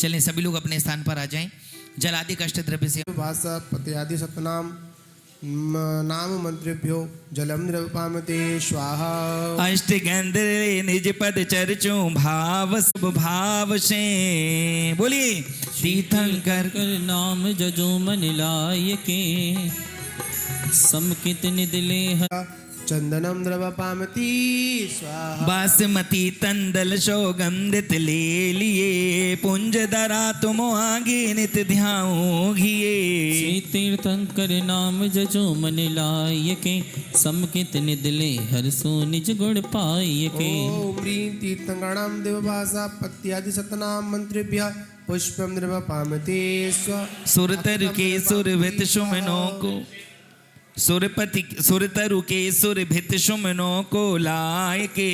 चलें सभी लोग अपने स्थान पर आ जाएं। जलादि कष्ट द्रव्य से भाषा पत्यादि सतनाम नाम मंत्रेभ्यो जलम निरपामते स्वाहा। अष्ट गंध निज पद चर्चो भाव सब भाव से। बोलिए तीर्थंकर कर नाम जजो मन लायके। समकित निदिले चंदनम द्रवपामति स्वाहा। बासमती तंदल सौगंधित ले लिए। पुंज दरा तुम आगे नित ध्याओगिए। श्री तीर्थंकर नाम जजो मन लायके। समकित निदिले हरसो निज गुण पायके। ओम ह्रीं तीर्थंकरणाम देवभाषा पत्यादि सतनाम मंत्रेभ्यः पुष्पम द्रवपामते स्वाहा। सुरतर के सुरभित सुमनों को सुरपति सुरतरु के सुर भित सुमनों को लाए के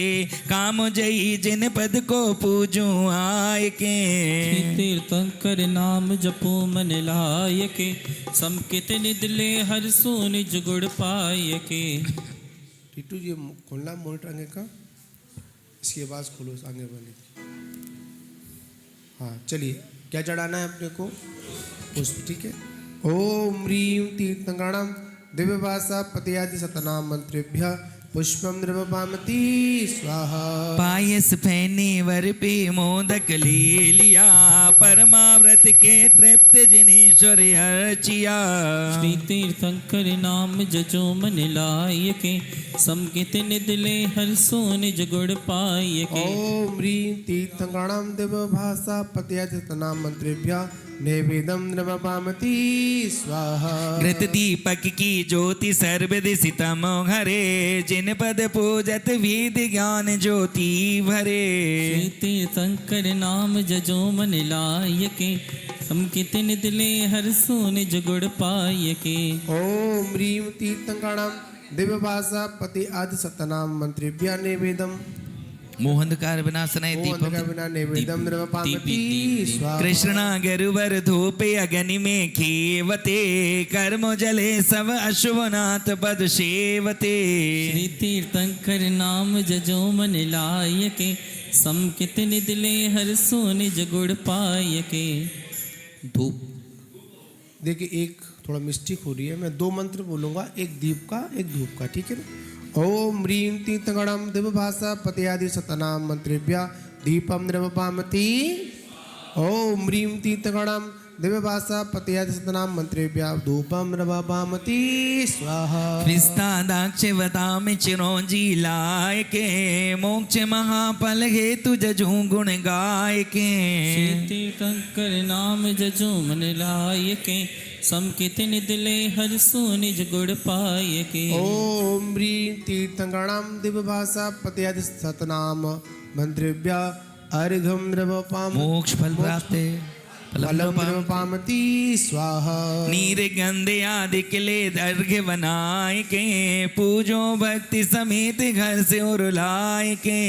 काम जयी जिन पद को पूजू आए के तीर्थंकर नाम जपो मन लाय के समकित निदले हर सो निज गुण पाय के। टीटू जी खोलना मॉनिटर आगे का, इसकी आवाज़ खोलो आगे वाली। हाँ चलिए, क्या चढ़ाना है अपने को? पुष्प, ठीक है। ओम ह्रीं तीर्थंकरणं दिव्य भाषा पतयादि सतनाम मंत्रेभ्य पुष्पम द्रवपामति स्वाहा। पायस फैने वर पे मोदक ले लिया, परमाव्रत के तृप्त जिनेश्वर अर्चिया। श्री तीर्थंकर नाम जजो मन लाय के समकित निदले हर सो निज गुण पाय के। ओम ह्रीं तीर्थंकरणं दिव्य भाषा पतयादि सतनाम मंत्रेभ्य नैवेदम द्रवपामति स्वाहा। घृत दीपक की ज्योति सर्वदिशितम हरे, जिन पद पूजत विधि ज्ञान ज्योति भरे। श्री तीर्थंकर नाम जजो मन लाय के समकित निदले हर सो निज गुण पाय के। ओम ह्रीं तीर्थंकरणं दिव्य भाषा पति आदि सतनाम मंत्रेभ्य नैवेदम मोहंधकार विनाशनाय दीपक बिना नैवेदम द्रवपामति स्वाहा। कृष्णा गरुवर धूपे अग्नि में खेवते, कर्म जले सब अश्वनाथ पद सेवते। श्री तीर्थंकर नाम जजो मन लाय के समकित निदले हर सो निज गुण पाय के। धूप देखिए, एक थोड़ा मिस्टेक हो रही है, मैं 2 मंत्र बोलूंगा, एक दीप का एक धूप का, ठीक है ना। ओम ह्रीं तीर्थंकरणं दिव्य भाषा पतयादि सतनाम मंत्रेभ्य दीपम द्रवपामति। ओम ह्रीं तीर्थंकरणं दिव्य भाषा पतयादि सतनाम मंत्रेभ्य धूपम द्रवपामति स्वाहा। विस्ता दाक्षवता में चिरौंजी लाए के, मोक्ष महाफल हेतु जजू गुण गाय के। श्री तीर्थंकर नाम जजो मन लाय के समकित निदले हर सो निज गुण पाय के। ओम ह्रीं तीर्थंकरणं दिव्य भाषा पतयादि सतनाम मंत्रेभ्य अर्घम द्रवपामति मोक्ष फल प्राप्त फलम द्रवपामति स्वाहा। नीर गंधे आदि किले अर्घ्य बनाए के, पूजो भक्ति समेत घर से और लाए के।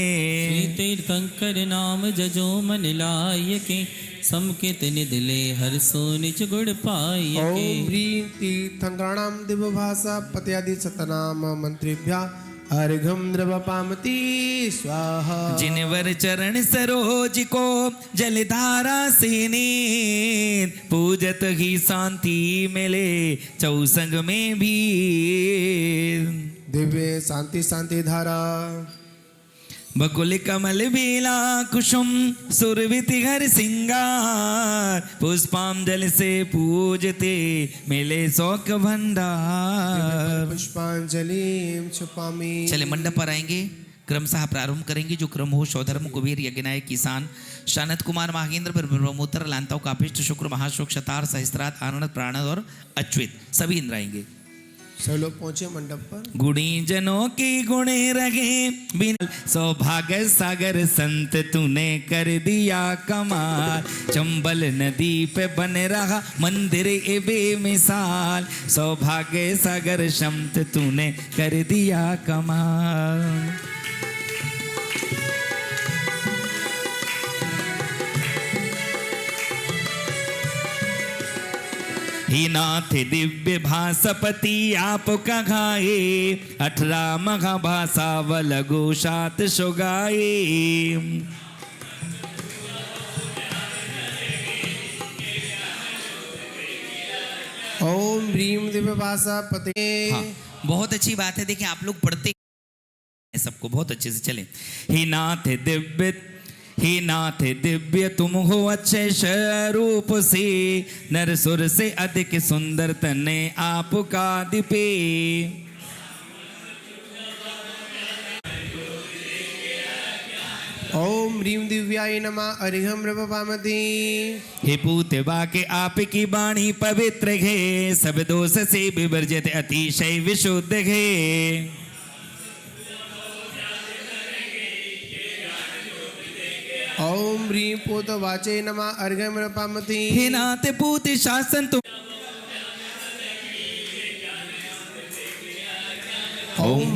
श्री तीर्थंकर नाम जजो मन लाय के समकित निदले हर सो निज गुण पाय के। ओम ह्रीं तीर्थंकरणं दिव्य भाषा पतयादि सतनाम मंत्रेभ्य अर्घम द्रवपामति स्वाहा। जिनवर चरण सरोज को जलधारा से नीर, पूजत ही शांति मिले चौसंग में भी। दिव्य शांति शांति धारा बकुल कमल बेला कुसुम सुरभिति घर सिंगार, पुष्पांजलि से पूजते मिले शौक भंडार। पुष्पांजलि छुपामी। चले मंडप पर आएंगे, क्रमशः प्रारंभ करेंगे। जो क्रम हो स्वधर्म कुबेर यज्ञनायक किसान शानत कुमार महागेंद्र पर ब्रह्मोत्तर लांताओं कापिष्ट शुक्र महाशोक शतार सहस्त्रात आनंद प्राणद और अच्युत सभी इंद्र आएंगे। सब लोग पहुंचे मंडप पर। गुणी जनों की गुणे रगे बिन, सौभाग्य सागर संत तूने कर दिया कमाल। चंबल नदी पे बन रहा मंदिर ए बेमिसाल, सौभाग्य सागर संत तूने कर दिया कमाल। ही नाथ दिव्य भाषापति आपका घाये, 18 महाभाषा व लघु सात सुगाए। ओम ह्रीं दिव्य भाषा पते। हाँ, बहुत अच्छी बात है। देखिए आप लोग पढ़ते सबको बहुत अच्छे से चले। हे नाथ दिव्य तुम हो अच्छे स्वरूप से, नर सुर से अधिक सुंदर तने आपका दिपे। ओम ह्रीं दिव्याय नमः अर्घम द्रवपामति। हे पूतवा के आपकी वाणी पवित्र है, सब दोष से विवर्जित अतिशय विशुद्ध है। ओम ह्रीं पूत वाचे नमः अर्घम द्रवपामति। हे नाथ पूत शासन तुम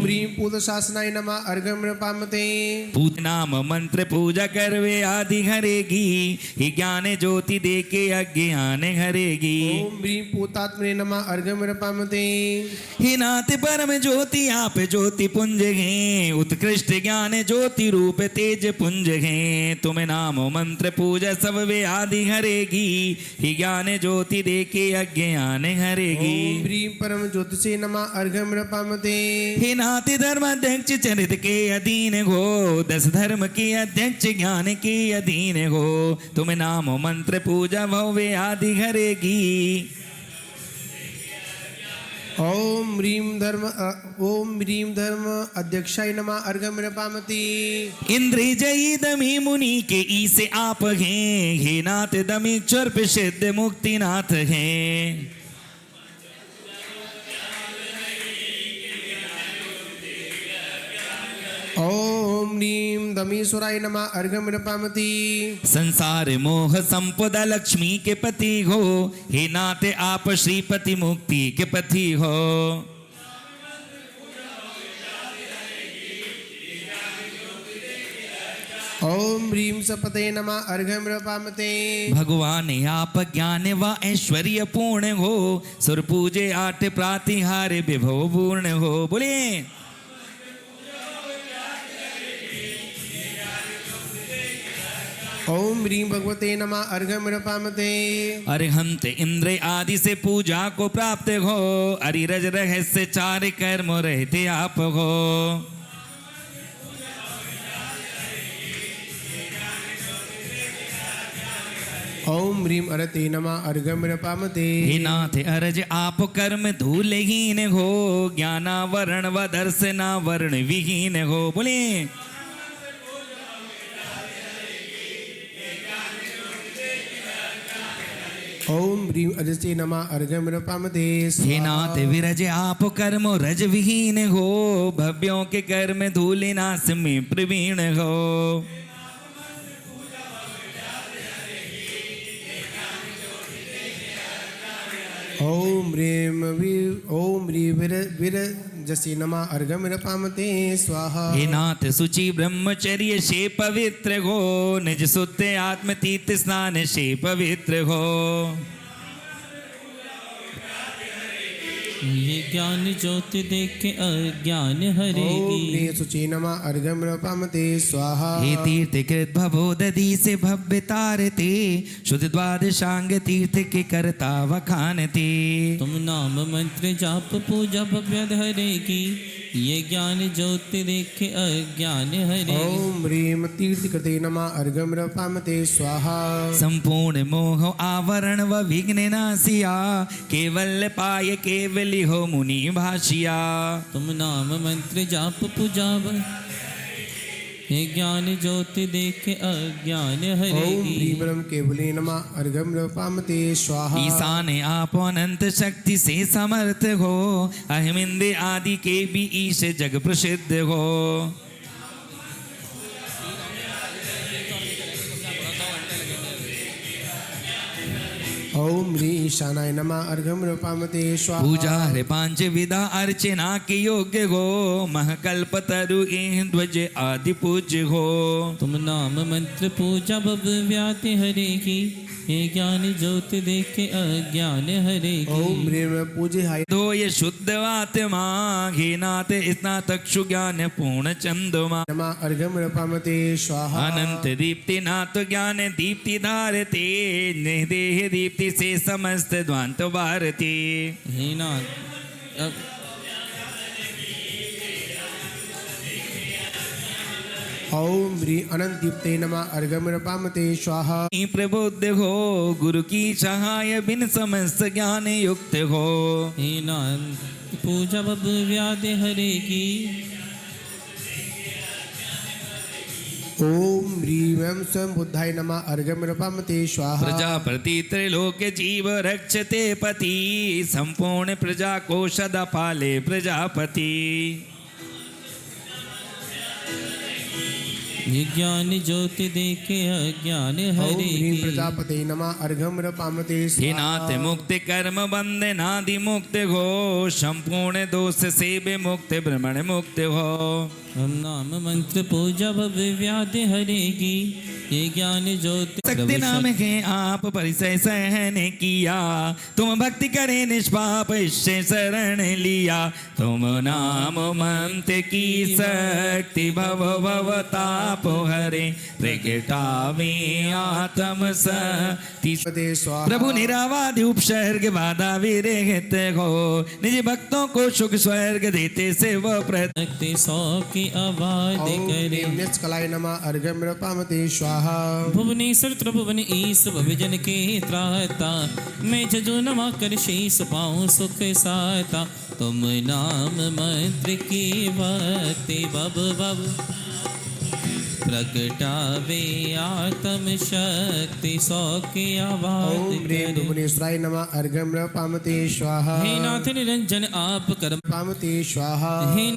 ह्रीं पूतशासनाय नमः अर्घ्यं पामते पूतनाम मंत्र पूजा करवे आदि हरेगी ही ज्ञान ज्योति दे के अज्ञान हरेगी ओम ह्रीं पूतात्मने नमः अर्घ्यं पामते हे नाथ परम ज्योति आप ज्योति पुंज हैं उत्कृष्ट ज्ञान ज्योति रूप तेज पुंज हैं तुम नाम मंत्र पूजा सब वे आदि हरेगी ही ज्ञान ज्योति दे के अज्ञान हरेगी ओम ह्रीं परम ज्योतिषे नमः अर्घ्यं पामते हे नाथ धर्म अध्यक्ष चरित के अधीन हो 10 धर्म के अध्यक्ष ज्ञान के अधीन हो तुम नाम मंत्र पूजा भव्य आदि हरेगी ओम ह्रीं धर्म अध्यक्षाय नमः अर्घ्यं पामते इंद्र जयी दमी मुनि के ई से आप हैं हे नाथ दमीश्वर प्रसिद्ध मुक्तिनाथ हैं ओम ह्रीं दमीश्वराय नमः अर्घ्यं पामते संसार मोह संपदा लक्ष्मी के पति हो हे नाथ आप श्रीपति मुक्ति के पति हो ओम ह्रीं सपते नमः अर्घ्यं पामते भगवान आप ज्ञान व ऐश्वर्य पूर्ण हो सुर पूजे 8 प्रातिहार विभव पूर्ण हो बोलिए ओम ह्रीं भगवते नमः अर्घ्यं पामते अरिहंत इंद्र आदि से पूजा को प्राप्त हो अरिरज रहस्य 4 कर्म रहते आप हो ओम ह्रीं अरते नमः अर्घ्यं पामते हे नाथ अरज आप कर्म धूलहीन हो ज्ञानावरण व दर्शनावरण विहीन हो बोलिए ओम ह्रीं अजसे नमः अर्घ्यं पामते हे नाथ विरज आप कर्म रज विहीन हो भव्यों के कर्म धूलिनाश में प्रवीण हो ओम ह्रीं विरजसे नमः अर्घ्यं पामते स्वाहा हे नाथ सुचि ब्रह्मचर्य से पवित्र हो निज शुद्ध आत्म तीर्थ स्नान से पवित्र हो ये ज्ञान ज्योति देख के अज्ञान ओम हरेगी ह्रीं शुचि नमः अर्घ्यं पामते स्वाहा हे तीर्थ कृत भवोदधि से भव्य तारते शुद्ध द्वादशांग तीर्थ के करता वखानते तुम नाम मंत्र जाप पूजा भव्य हरेगी ये ज्ञान ज्योति देख के अज्ञान हरेगी ओम ह्रीं तीर्थकृते नमः अर्घ्यं पामते स्वाहा संपूर्ण मोह आवरण व विघ्न नासिया केवल पाय केवली हो मुनि भाषिया तुम नाम मंत्र जाप पूजा ये ज्ञान ज्योति देख के अज्ञान ओम हरेगी ह्रीं ब्रह्म केवले नमः अर्घ्यं पामते स्वाहा ईशान आप अनंत शक्ति से समर्थ हो अहमिंद आदि के भी ईश जग प्रसिद्ध हो ओम ह्रीं ईशानाय नमः अर्घ्यं पामते स्वाहा पूजा हरे 5 विधा अर्चना के योग्य हो महकल्प तरु ध्वज आदि पूज्य हो तुम नाम मंत्र पूजा भव्य व्याति हरेगी ये ज्ञान ज्योति देख के अज्ञान हरेगी ओम ह्रीं पूजे हाय दो ये शुद्ध आत्मा घे नाथ स्नातक्षु ज्ञान पूर्ण चंदमा नमः अर्घ्यं पामते स्वाहा अनंत दीप्ति नाथ ज्ञान दीप्ति धारते देह दीप्ति से समस्त ध्वांत भारती हे नाथ अब ओम ह्रीं अनंत दीप्ते नमः अर्घ्यं पामते स्वाहा प्रबुद्ध हो गुरु की सहाय बिन समस्त ज्ञान युक्त हो हे नाथ पूजा भव्य व्याधि हरेगी ओम ह्रीं स्वयं बुद्धाय नमः अर्घ्यं पामते स्वाहा प्रजापति त्रैलोक्य जीव रक्षते पति संपूर्ण प्रजा को सदा पाले प्रजापति ये ज्ञान ज्योति देखे अज्ञान ओम ह्रीं हरेगी। प्रजापते नमः अर्घ्यं रपामते हे स्वाहा नाथ मुक्ति कर्म बंधनादि मुक्ति हो, संपूर्ण दोष से विमुक्ति भ्रमण मुक्ति हो। हम नाम मंत्र पूजा भव्य व्याधि हरेगी। ये ज्ञान ज्योति शक्ति नाम के आप परिचय सहन किया, तुम भक्ति करे निष्पाप इससे शरण लिया। तुम नाम मंत्र की शक्ति भव भव ताप हरे, प्रगटावे आत्म शक्ति। पते स्वाहा प्रभु निरावादि उपसर्ग बाधा विरहित हो, निज भक्तों को सुख स्वर्ग देते से वह प्रत। शक्ति 100 की आवाज ओम करे। ह्रीं निष्कलाय नमः अर्घ्यं रपामते स्वाहा भुवनेश्वर त्रिभुवन ईश भविजन के त्राता, मैं जजो नमा कर शीस पाऊं सुख साता। तुम नाम मंत्र की भक्ति बब बब, प्रगटावे आत्म शक्ति 100 की आवाज ओम ह्रीं करे। भुवनेश्वराय नमः अर्घ्यं रपामते स्वाहा हे नाथ निरंजन आप कर्म, पामते स्वाहा हे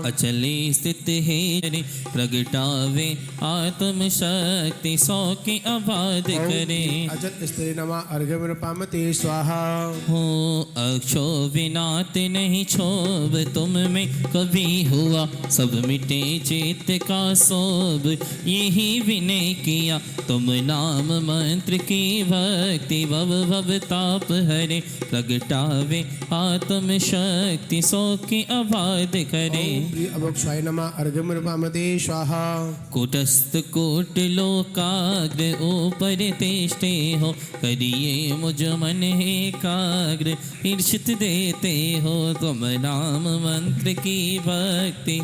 अचले स्थित है रे, प्रगटावे आत्म शक्ति 100 की आवाज करे। अजत स्त्री नमः अर्घ्यं रपामते स्वाहा हो अक्षोभिनात नहीं क्षोभ तुम में कभी हुआ, सब मिटे चित्त का शोभ यही विनय किया। तुम नाम मंत्र की भक्ति भव भव ताप हरे, प्रगटावे आत्म शक्ति 100 की आवाज करे। ओम प्रिय अभक्षाय नमः अर्घ्यं रपामते स्वाहा कूटस्थ कोट लोकाग्र ऊपर तेष्टे हो, करिए मुझ मन एकाग्र ईर्षित देते हो। तुम नाम मंत्र की भक्ति,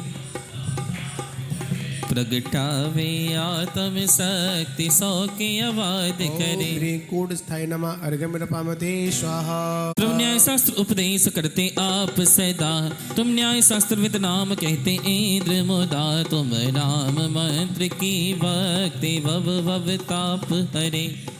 प्रगटावे आत्म शक्ति 100 की आवाज करे। ओम ह्रीं कूटस्थाय नमः अर्घ्यं रपामते स्वाहा तुम न्याय शास्त्र उपदेश करते आप सदा, तुम न्याय शास्त्र विद नाम कहते इंद्र मुदा। तुम नाम मंत्र की भक्ति भव भव ताप हरे।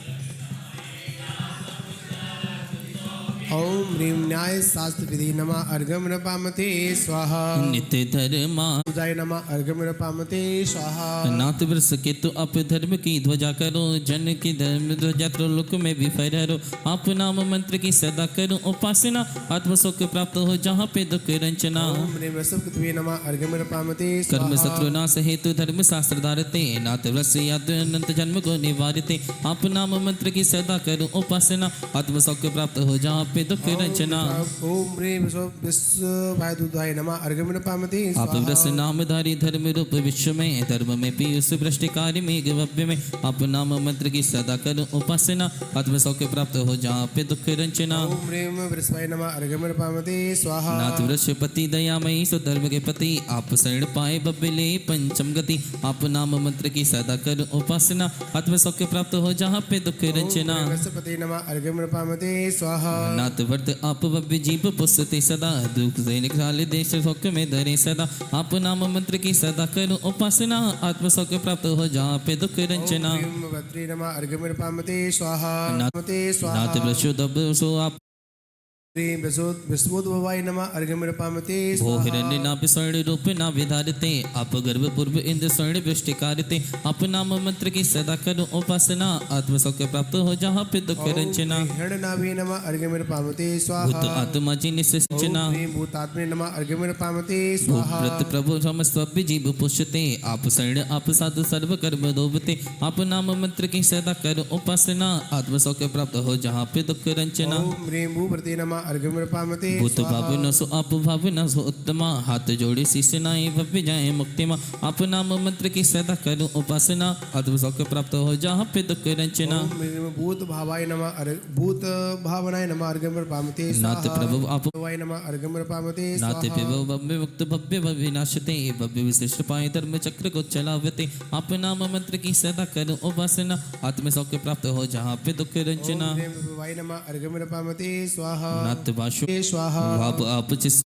ओम ह्रीं न्याय शास्त्र विधि नमः अर्घ्यं रपामते स्वाहा नित्य धर्मा पूजाय नमः अर्घ्यं रपामते स्वाहा नाथ वृष के तो आप धर्म की ध्वजा करो, जन की धर्म ध्वजा त्रिलोक में भी फहरो। आप नाम मंत्र की सदा करो उपासना, आत्म सुख प्राप्त हो जहाँ पे दुख रंचना। ओम ह्रीं वृषभकृतवे नमः अर्घ्यं रपामते कर्म स्वाहा शत्रु नाश हेतु धर्म शास्त्र धारते, नाथ वृष याद अनंत जन्म को निवारते। आप नाम मंत्र की सदा करो उपासना, आत्म सुख प्राप्त हो जहाँ पे दुख रंचना। ओम ह्रीं विश्वभानुदाय नमः अर्घ्यं रपामते आप स्वाहा वृष नामधारी धर्म रूप विश्व में, धर्म में पीयूष भ्रष्टकारी मेघ भव्य में। आप नाम मंत्र की सदा करो उपासना, आत्म सौख्य प्राप्त हो जहाँ पे दुख रंचना। ओम ह्रीं वृषभाय नमः अर्घ्यं रपामते स्वाहा नाथ वृषपति दयामयी सुधर्म के पति, आप शरण पाए बबले पंचम गति। आप नाम मंत्र की सदा करो उपासना, आत्म सौख्य प्राप्त हो जहाँ पे दुख रंचना। ओम वृषपते नमः अर्घ्यं रपामते स्वाहा नाथ वर्त आप भव्य जीव पुसते सदा, दुख से निकाले देश सुख में धरे सदा। आप नाम मंत्र की सदा करो उपासना, आत्म सौख्य प्राप्त हो जहाँ पे दुख रंचना। ओम ह्रीं भद्रे नमः अर्घ्यं रपामते स्वाहा नाथ- रपामते स्वाहा नाथ वृषोदभ सो आप ह्रीं विश्वोद्भवाय नमः अर्घ्यं रपामते भो स्वाहा हिरण्य नाभि स्वर्ण रूप ना विधारते। आप गर्भ पूर्व इंद्र स्वर्ण वृष्टि कारते। आप नाम मंत्र की सदा करो उपासना, आत्म सौख्य प्राप्त हो जहाँ पे दुख रंचना। हिरण्यनाभे नमः अर्घ्यं रपामते भूत स्वाहा आत्मा जी निश्चना, ओम ह्रीं भूतात्मने नमः अर्घ्यं रपामते स्वाहा भूत प्रभु समस्त जीव पुष्यते। आप शरण आप साधु सर्व कर्म दोबते। आप नाम मंत्र की सदा करो उपासना, आत्म सौख्य प्राप्त हो जहाँ पे दुख रंचना। ओम ह्रीं भूभृते नमः अर्घ्यं रपामते भूत स्वाहा भाव न सो आप भाव न सो उत्तमा, हाथ जोड़े शीश नाए भव्य जाए मुक्तिमा। आप नाम मंत्र की सदा करो उपासना, आत्म सौख्य प्राप्त हो जहाँ पे दुख रंचना। ओम ह्रीं भूत भावाय नमः भूत भावनाय नमः अर्घ्यं रपामते नाथ स्वाहा प्रभु आप वाय नमः अर्घ्यं रपामते नाथ स्वाहा विभव भव्य मुक्त भव्य विनाशते। भव्य विशिष्ट पाए धर्म चक्र को चलावते। आप नाम मंत्र की सदा करो उपासना, आत्म सौख्य प्राप्त हो जहाँ पे दुख रंचना। ओम ह्रीं वाय नमः अर्घ्यं रपामते स्वाहा नाथ वाशु स्वाहा आप जिस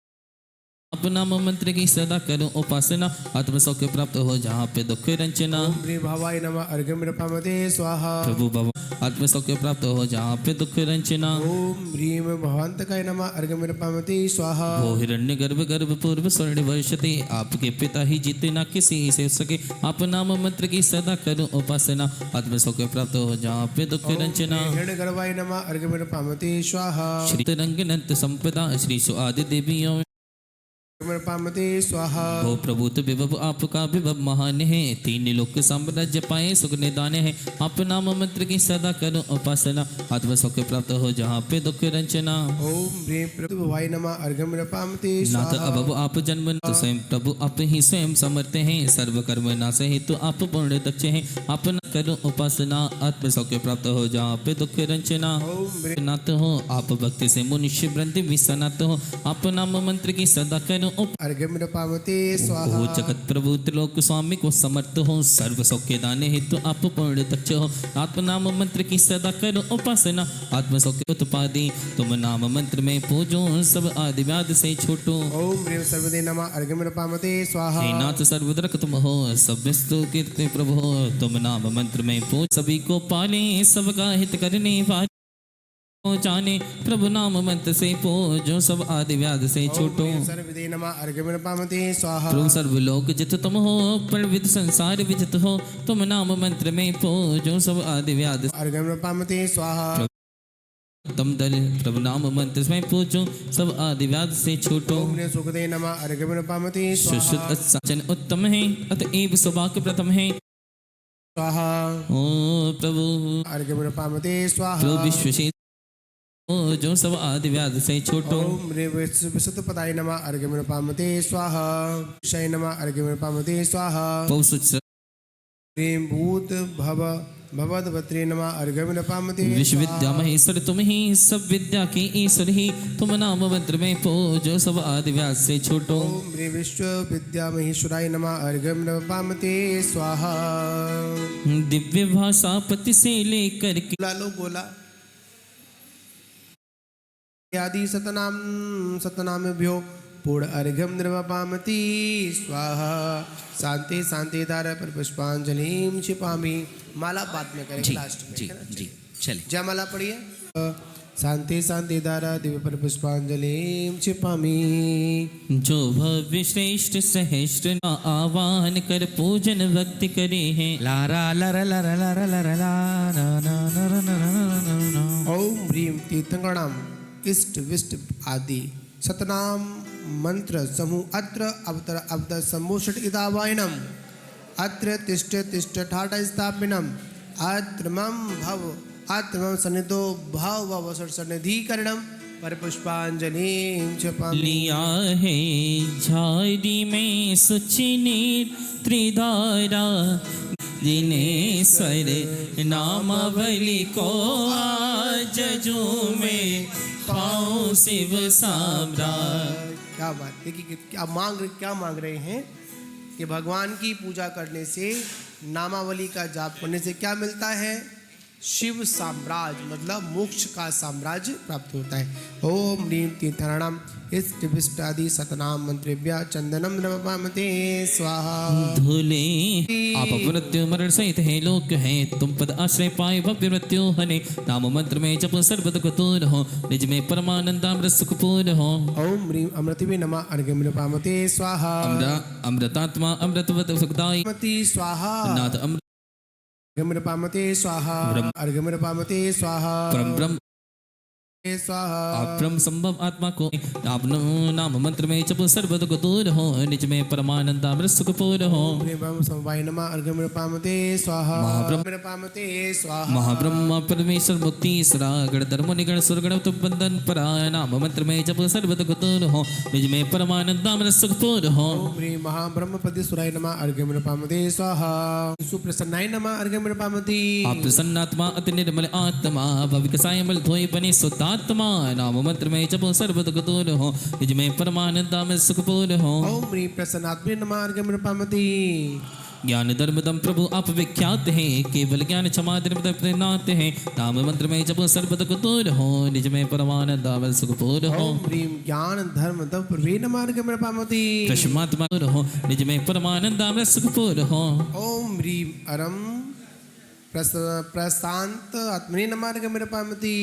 आप नाम मंत्र की सदा करो उपासना आत्म सौख्य प्राप्त हो जहाँ पे दुख रंजना ओम ह्रीं भवाय नमः अर्घ्यं प्रपद्ये स्वाहा। प्रभु भव आत्म सौख्य प्राप्त हो जहाँ पे दुख रंजना ओम ह्रीं भवान्तकाय नमः अर्घ्यं प्रपद्ये स्वाहा। वो हिरण्य गर्भ पूर्व स्वर्ण वर्षते आपके पिता ही जीते ना किसी से सके आप नाम मंत्र की सदा करो उपासना आत्म सौख्य प्राप्त हो जहाँ पे दुख रंजना हिरण्यगर्भाय नमः अर्घ्यं प्रपद्ये स्वाहा। श्री रंगनंत संपदा श्री सुआदि देवियों प्रपद्ये स्वाहा। वो प्रभुत विभव आपका विभव महान है तीन लोक साम्राज्य पाए सुख निदान है आप नाम मंत्र की सदा करो उपासना आत्म सौख्य प्राप्त हो जहाँ पे दुख रंजना ओम ह्रीं प्रभुवाय नमः अर्घ्यं प्रपद्ये नाथ स्वाहा। अभव आप जन्म तो स्वयं प्रभु आप ही स्वयं समर्थ हैं सर्व कर्म नाश हेतु आप पूर्ण दक्ष हैं आप न करो उपासना आत्म सौख्य प्राप्त हो जहाँ पे दुख रंजना ओम ह्रीं नाथ हो आप भक्ति से मनुष्य वृंद विसनाथ हो आप नाम मंत्र की सदा करो अर्घ्यं प्रपद्ये हो स्वाहा। जगत प्रभु त्रिलोक स्वामी को समर्थ हो सर्व सौख्य दाने हेतु आप पूर्ण दक्ष हो आत्म नाम मंत्र की सदा करो उपासना आत्म सौख्य उत्पादी तुम नाम मंत्र में पूजो सब आदि व्याध से छूटो ओम ह्रीं सर्वदे नमः अर्घ्यं प्रपद्ये स्वाहा। हे नाथ सर्वद्रक तुम हो सब विस्तु कीर्ति प्रभु हो तुम नाम मंत्र में पूज सभी को पाले सबका हित करने वाले हो जाने प्रभु नाम मंत्र से पूजो सब आदि व्याध से छूटो ओम ह्रीं सर्वदे नमः अर्घ्यं प्रपद्ये स्वाहा। प्रभु सर्वलोक जित तुम हो प्रणविद संसार विजित हो तुम नाम मंत्र में पूजो सब आदि व्याध अर्घ्यं प्रपद्ये स्वाहा। तम दल प्रभु नाम मंत्र में पूजो सब आदि व्याध से छूटो ओम ह्रीं सुखदे नमः अर्घ्यं प्रपद्ये शुश्रुत स्वाहा। सचन उत्तम है अतएव सौभाग्य प्रथम है स्वाहा। ओ प्रभु अर्घ्यं प्रपद्ये स्वाहा। प्रभु विश्व से जो सब आदि व्याध से छूटो ओम ह्रीं विशुद्धपदाय नमः अर्घ्यं प्रपद्ये स्वाहा। शय नमः अर्घ्यं प्रपद्ये स्वाहा। पौसुच ह्रीं भूत भव भवद्भद्रे नमः अर्घ्यं प्रपद्ये विश्वविद्या महेश्वर तुम ही सब विद्या की ईश्वर ही तुम नाम मंत्र में पूजो सब आदि व्याध से छूटो ओम ह्रीं विश्वविद्यामहेश्वराय नमः अर्घ्यं प्रपद्ये स्वाहा। दिव्य भाषा पति से लेकर के लालो बोला आदि सतनाम सतनामभ्यो पूर्ण अर्घ्यं निर्वपामति स्वाहा। शांति शांति धारा पर पुष्पांजलिं क्षिपामि। माला बाद में करेंगे लास्ट में जी है ना? जी चलिए जय माला पढ़िए। शांति शांति धारा दिव्य पर पुष्पांजलिं क्षिपामि। जो भव्य श्रेष्ठ सहस्त्र ना आह्वान कर पूजन भक्ति करे हैं लारा लरा लरा लरा लरा ला ओम ह्रीं तीर्थंकरणाम इष्ट विष्ट आदि सतनाम मंत्र समूह अत्र अवतर अवत सम्भूषट इदावायनम अत्र तिष्ठ तिष्ठ ठाट स्थापिनम अत्र मम भव अत्र मम सन्निधो भाव भव सन्निधिकरणम पर पुष्पांजलिं क्षिपामि। लिया है झाड़ी में सुचिनीर त्रिधारा दिनेश्वर नामावली को आज जो में पाऊँ शिव साम्राज्य। क्या बात देखिए क्या मांग रहे हैं कि भगवान की पूजा करने से नामावली का जाप करने से क्या मिलता है? शिव साम्राज्य मतलब मोक्ष का साम्राज्य प्राप्त होता है। ओम ह्रीं तीर्थाणाम इष्ट विष्ट आदि सतनाम मंत्रेभ्य चंदनम नमपामते स्वाहा। धूले आप मृत्यु मरण सहित है लोक है तुम पद आश्रय पाए भव्य मृत्यु हने नाम मंत्र में जप सर्वद को दूर हो निज में परमानंदामृत सुखपूर्ण हो ओम ह्रीं अमृतिवे नमः अर्घ्यं नमपामते स्वाहा। अमृतात्मा अमृतवत सुखदाई अमृति स्वाहा। नाथ अमृत अर्घ्यं नमपामते स्वाहा। अर्घ्यं नमपामते स्वाहा। परम ब्रह्म स्वाहा। आप ब्रह्म संभव आत्मा को आप नाम मंत्र में जप सर्वद को दूर हो निज में परमानंदामृत सुखपूर्ण हो ब्रह्म समवाय नमः अर्घ्यं नमपामते स्वाहा। महाब्रह्म नमपामते स्वाहा। महाब्रह्म परमेश्वर मुक्ति सरा गण धर्म निगण सुरगण बंधन परा नाम मंत्र में जप सर्वद को दूर हो निज में परमानंदामृत सुखपूर्ण हो ओम ह्रीं महाब्रह्म पद्यसुराय नमः अर्घ्यं नमपामते स्वाहा। सुप्रसन्नाय नमः अर्घ्यं नमपामते। आप प्रसन्नात्मा अति निर्मल आत्मा भविकसाय मल धोई बने शुद्धात्मा नाम मंत्र में जप सर्वद को दूर हो निज में परमानंदामृत सुखपूर्ण हो ओम ह्रीं प्रसन्नात्मे नमः अर्घ्यं नमपामते। ज्ञान धर्म दम प्रभु आप विख्यात हैं, केवल ज्ञान क्षमा धर्म प्रेरणाते हैं। नाम मंत्र में जब सर्वद को दूर हो, निज में परमानंद आवर सुखपूर हो। ओम ह्रीं ज्ञान धर्म तप प्रवीण मार्ग में पामति। प्रशमात्मा हो, निज में परमानंद आवर सुखपूर हो। ओम ह्रीं अरम प्रशांत आत्मनि मार्ग में पामति।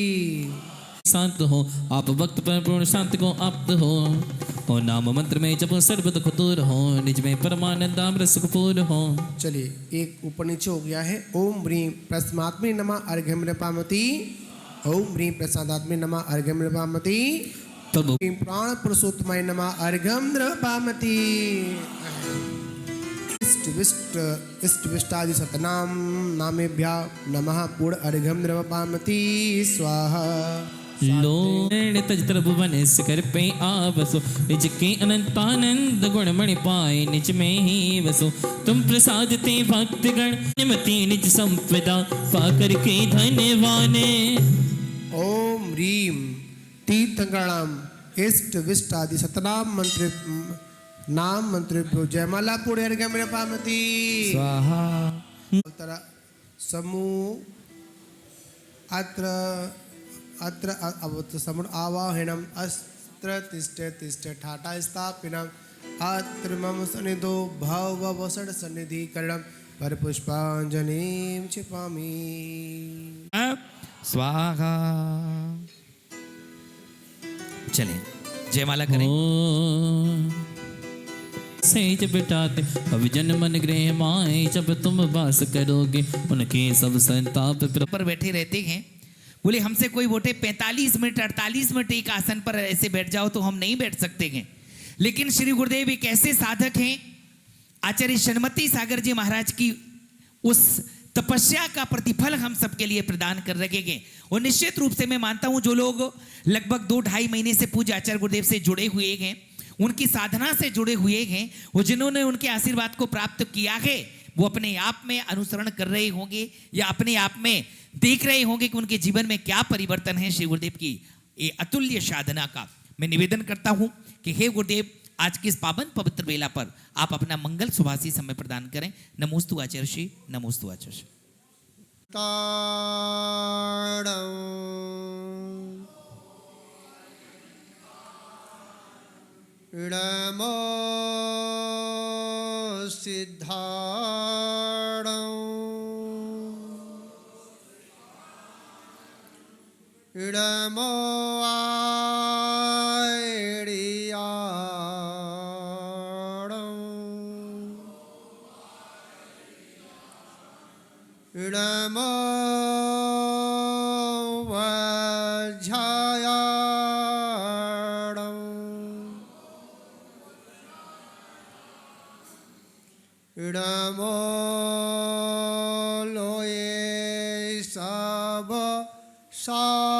शांत हो, आप भक्त पर पूर्ण शांति को आप्त हो। और नाम मंत्र में जब सर्व दुख दूर हो, निज में परमानंद अमृत सुखपूर हो। चलिए एक ऊपर नीचे हो गया है। ओम ह्रीं प्रसमात्मनि नमः अर्घ्यम पामति। ओम ह्रीं प्रसादात्मनि नमः अर्घ्यम पामति। प्रभु ह्रीं प्राण पुरुषोत्तमाय नमः अर्घ्यम पामति। इष्टविष्टादि सतनाम नामेभ्यः नमः पूर्ण अर्घ्यम पामति। स्वाहा। लोण तज त्रिभुवन शिखर पे आवसो, निज के अनंतानंद गुण मणि पाए निज में ही वसो। तुम प्रसादते भक्तगण निमति निज संपदा, पाकर के धन्यवाने। ओम ह्रीं तीर्थंकरणाम इष्ट विष्टादि सतनाम मंत्र नाम मंत्र जयमाला पूर्ण अर्घ्यम पामति। स्वाहा। उत्तर समूह अत्र समूह आवाहनम अस्त्र तिष्ठ ठाटा स्थापिनम अत्र मम सन्निधो भव वसड़ सन्निधि करणम पर पुष्पांजलिं क्षिपामि। स्वाहा। चलें जयमाला करें। से जब बिठाते अभिजन मन गृह माए, जब तुम वास करोगे उनके सब संताप पर बैठे रहते हैं। बोले हमसे कोई बोले 45 मिनट 48 मिनट एक आसन पर ऐसे बैठ जाओ तो हम नहीं बैठ सकते हैं। लेकिन श्री गुरुदेव एक ऐसे साधक हैं, आचार्य शर्मती सागर जी महाराज की उस तपस्या का प्रतिफल हम सबके लिए प्रदान कर रखे हैं। और निश्चित रूप से मैं मानता हूं जो लोग लगभग 2-2.5 महीने से पूज्य आचार्य गुरुदेव से जुड़े हुए हैं, उनकी साधना से जुड़े हुए हैं, वो जिन्होंने उनके आशीर्वाद को प्राप्त किया है, वो अपने आप में अनुसरण कर रहे होंगे या अपने आप में देख रहे होंगे कि उनके जीवन में क्या परिवर्तन है। श्री गुरुदेव की ये अतुल्य साधना का मैं निवेदन करता हूं कि हे गुरुदेव, आज की इस पावन पवित्र बेला पर आप अपना मंगल सुभाषी समय प्रदान करें। नमोस्तु आचार्य श्री, नमोस्तु आचार्य श्री। नमो सिद्धाणं नमो आयडियाणं नमो नमो लोये सब साहुणं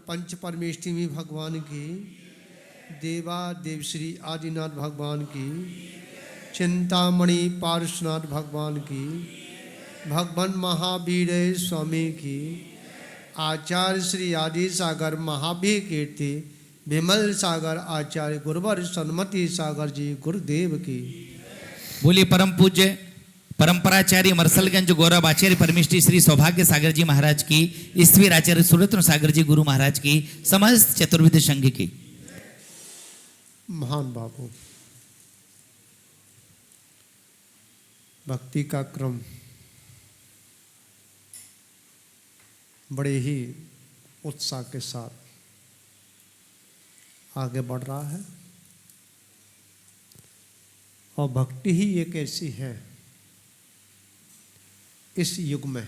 पंच परमेष्टि भगवान की, देवा देव श्री आदिनाथ भगवान की, चिंतामणि पार्श्वनाथ भगवान की, भगवान महावीर स्वामी की, आचार्य श्री आदि सागर महावीर कीर्ति विमल सागर आचार्य गुरुवर सन्मति सागर जी गुरुदेव की। बोलिए परम पूज्य परंपराचार्य मरसलगंज गौरव आचार्य परमेष्टि श्री सौभाग्य सागर जी महाराज की, ईश्वर आचार्य सुरत्न सागर जी गुरु महाराज की, समस्त चतुर्विद संघ की। महान बाबू, भक्ति का क्रम बड़े ही उत्साह के साथ आगे बढ़ रहा है। और भक्ति ही एक ऐसी है इस युग में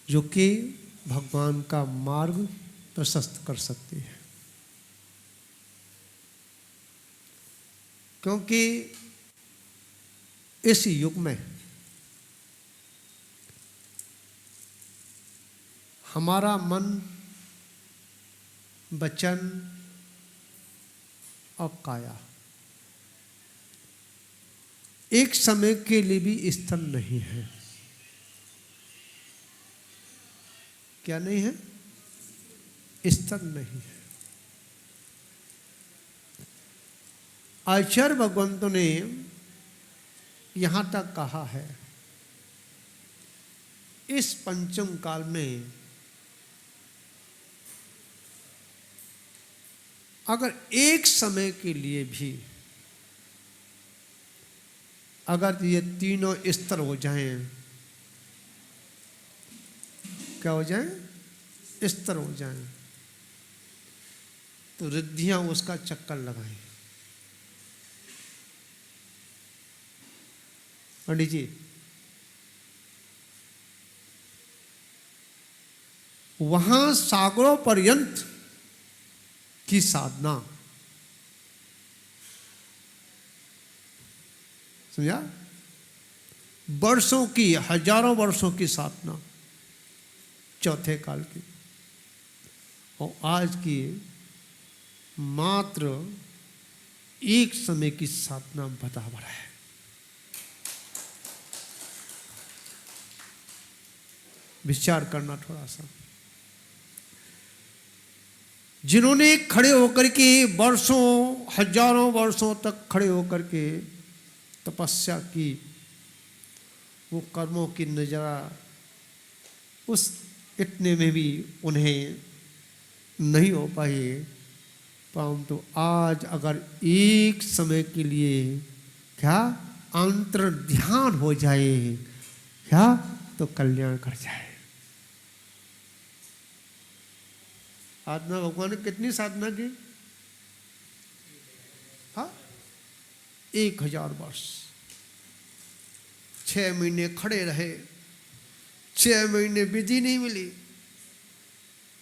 जो कि भगवान का मार्ग प्रशस्त कर सकती है। क्योंकि इस युग में हमारा मन, वचन और काया एक समय के लिए भी स्थिर नहीं है। क्या नहीं है? स्तर नहीं है। आचार्य भगवंतों ने यहां तक कहा है, इस पंचम काल में अगर एक समय के लिए भी अगर ये तीनों स्तर हो जाएं, क्या हो जाएं? स्तर हो जाएं, तो रिद्धियां उसका चक्कर लगाएं। पंडित जी, वहां सागरों पर्यंत की साधना, समझा? वर्षों की, हजारों वर्षों की साधना चौथे काल की, और आज की मात्र एक समय की साधना बराबर है। विचार करना थोड़ा सा। जिन्होंने खड़े होकर के वर्षों, हजारों वर्षों तक खड़े होकर के तपस्या की, वो कर्मों की नजरा उस इतने में भी उन्हें नहीं हो पाए, परंतु आज अगर एक समय के लिए क्या अंतर ध्यान हो जाए, क्या तो कल्याण कर जाए। साधना भगवान ने कितनी साधना की? हाँ, 1000 वर्ष। 6 महीने खड़े रहे, 6 महीने विधि नहीं मिली।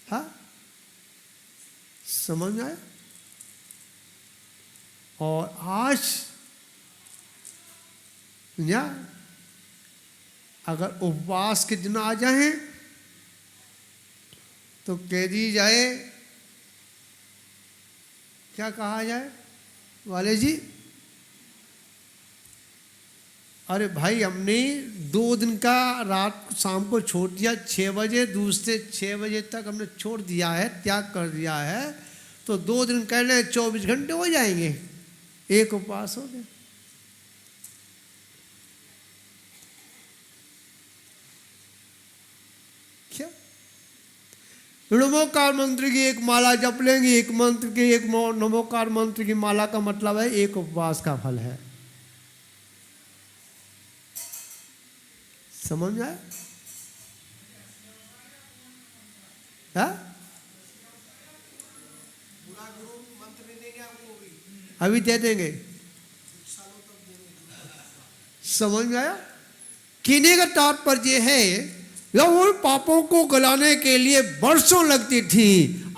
हाँ, समझ में आया? और आज या अगर उपवास के दिन आ जाए तो कह दी जाए, क्या कहा जाए वाले जी, अरे भाई हमने 2 दिन का रात शाम को छोड़ दिया 6 बजे, दूसरे 6 बजे तक हमने छोड़ दिया है, त्याग कर दिया है, तो 2 दिन कह लें 24 घंटे हो जाएंगे, एक उपवास हो गया। क्या नमोकार मंत्र की एक माला जप लेंगे, एक मंत्र की, एक नमोकार मंत्र की माला का मतलब है एक उपवास का फल है। समझ में आया? अभी दे देंगे, समझ में आया? कहने का तात्पर्य है, उन पापों को गलाने के लिए वर्षों लगती थी,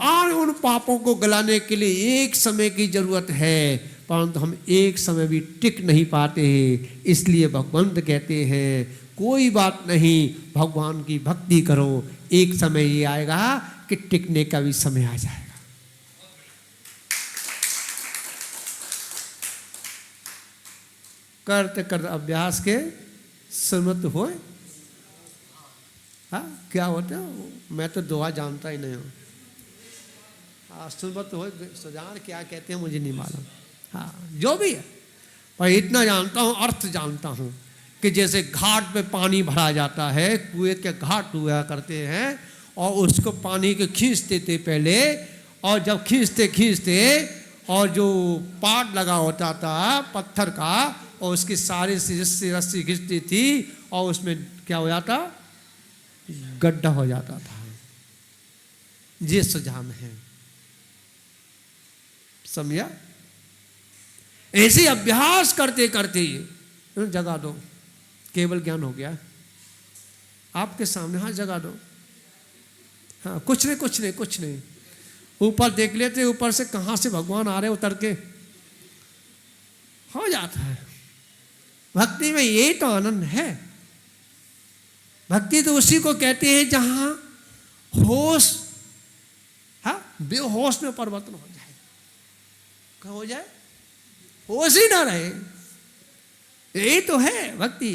और उन पापों को गलाने के लिए एक समय की जरूरत है, परंतु हम एक समय भी टिक नहीं पाते हैं। इसलिए भगवंत कहते हैं कोई बात नहीं, भगवान की भक्ति करो, एक समय ये आएगा कि टिकने का भी समय आ जाएगा। करते करते अभ्यास के सुनमत हो। हाँ, क्या होता है? मैं तो दुआ जानता ही नहीं हूँ। हाँ, सुनमत हो सुजान क्या कहते हैं मुझे नहीं मालूम। हाँ, जो भी है, पर इतना जानता हूँ, अर्थ जानता हूँ कि जैसे घाट पे पानी भरा जाता है, कुएं के घाट हुआ करते हैं, और उसको पानी के खींचते थे पहले, और जब खींचते खींचते और जो पाट लगा होता था पत्थर का, और उसकी सारी से रस्सी खींचती थी, और उसमें क्या हो जाता? गड्ढा हो जाता था। ये सुझाव है, समझा? ऐसे अभ्यास करते करते जगा दो, केवल ज्ञान हो गया आपके सामने। हाँ, जगा दो। हाँ, कुछ नहीं कुछ नहीं कुछ नहीं। ऊपर देख लेते, ऊपर से कहाँ से भगवान आ रहे उतर के, हो जाता है। भक्ति में यही तो आनंद है। भक्ति तो उसी को कहते हैं जहां होश, हाँ, बेहोश में परिवर्तन हो जाए। क्या हो जाए? होश ही ना रहे। यही तो है भक्ति।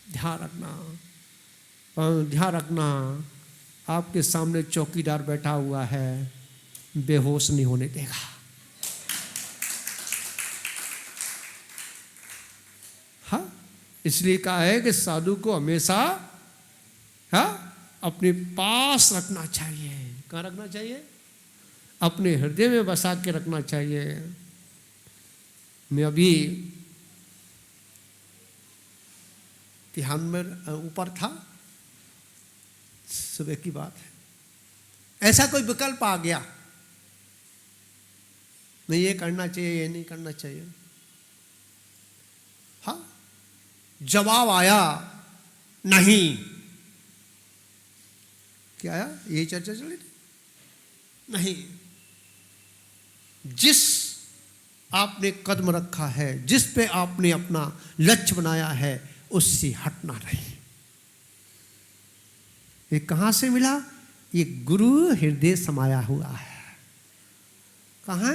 ध्यान रखना, ध्यान रखना। आपके सामने चौकीदार बैठा हुआ है, बेहोश नहीं होने देगा। हाँ, इसलिए कहा है कि साधु को हमेशा अपने पास रखना चाहिए। कहाँ रखना चाहिए? अपने हृदय में बसा के रखना चाहिए। मैं अभी ध्यान में ऊपर था, सुबह की बात है, ऐसा कोई विकल्प आ गया, नहीं ये करना चाहिए, ये नहीं करना चाहिए। हाँ, जवाब आया नहीं। क्या आया? यही चर्चा चली थी। नहीं, जिस आपने कदम रखा है, जिस पे आपने अपना लक्ष्य बनाया है, उससे हटना नहीं। ये कहां से मिला? ये गुरु हृदय समाया हुआ है। कहां?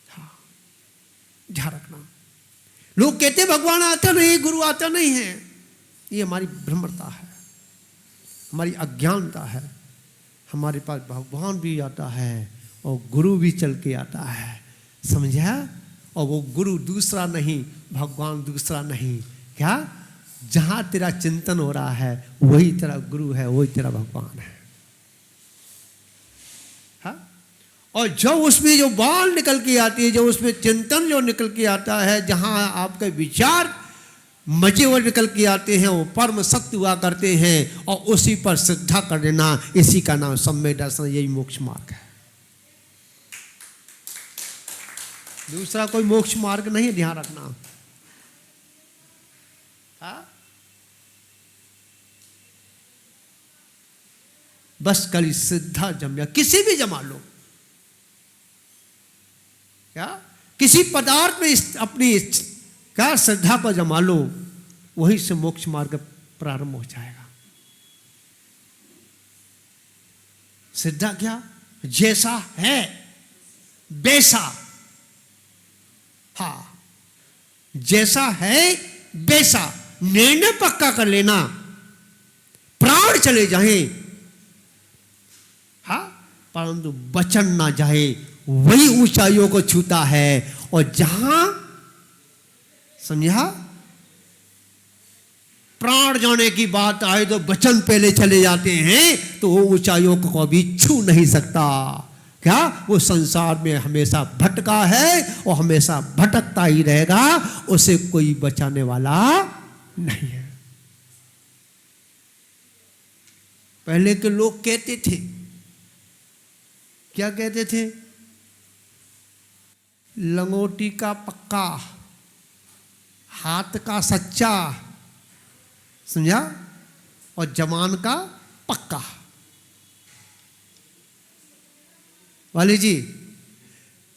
हाँ, ध्यान रखना। लोग कहते भगवान आता नहीं, गुरु आता नहीं है। ये हमारी भ्रमरता है, हमारी अज्ञानता है। हमारे पास भगवान भी आता है और गुरु भी चल के आता है, समझा? और वो गुरु दूसरा नहीं, भगवान दूसरा नहीं। क्या? जहां तेरा चिंतन हो रहा है वही तेरा गुरु है, वही तेरा भगवान है। हाँ? और जब उसमें जो बाल निकल के आती है, जब उसमें चिंतन जो निकल के आता है, जहां आपके विचार मजे हुए निकल के आते हैं, वो परम सत्य हुआ करते हैं, और उसी पर श्रद्धा कर देना, इसी का नाम सम्यक दर्शन, यही मोक्ष मार्ग है। दूसरा कोई मोक्ष मार्ग नहीं, ध्यान रखना। हाँ? बस कल श्रद्धा जमा, किसी भी जमा लो, क्या किसी पदार्थ में अपनी क्या श्रद्धा को जमा लो, वहीं से मोक्ष मार्ग प्रारंभ हो जाएगा। श्रद्धा क्या? जैसा है वैसा। हाँ, जैसा है वैसा निर्णय पक्का कर लेना, प्राण चले जाए, हाँ, परंतु वचन ना जाए, वही ऊंचाइयों को छूता है। और जहां समझा प्राण जाने की बात आए तो वचन पहले चले जाते हैं, तो वो ऊंचाइयों को कभी छू नहीं सकता। क्या? वो संसार में हमेशा भटका है और हमेशा भटकता ही रहेगा, उसे कोई बचाने वाला नहीं है। पहले के लोग कहते थे, क्या कहते थे? लंगोटी का पक्का, हाथ का सच्चा, समझा, और जवान का पक्का। वाली जी,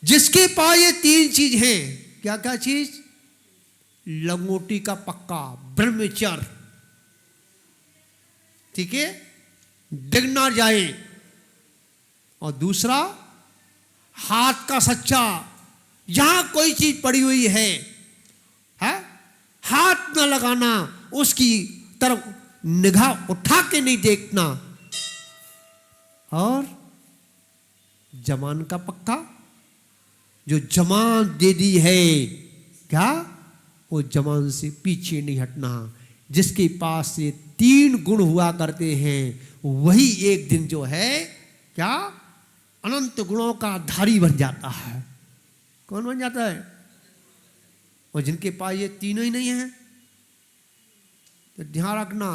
जिसके पास ये तीन चीज हैं, क्या क्या चीज? लंगोटी का पक्का, ब्रह्मचर्य, ठीक है, डिग ना जाए, और दूसरा हाथ का सच्चा, यहां कोई चीज पड़ी हुई है हाथ न लगाना, उसकी तरफ निगाह उठा के नहीं देखना। और जमान का पक्का, जो जमान दे दी है, क्या? वो जमान से पीछे नहीं हटना। जिसके पास ये तीन गुण हुआ करते हैं, वही एक दिन जो है क्या? अनंत गुणों का धारी बन जाता है। कौन बन जाता है? और जिनके पास ये तीनों ही नहीं है, तो ध्यान रखना,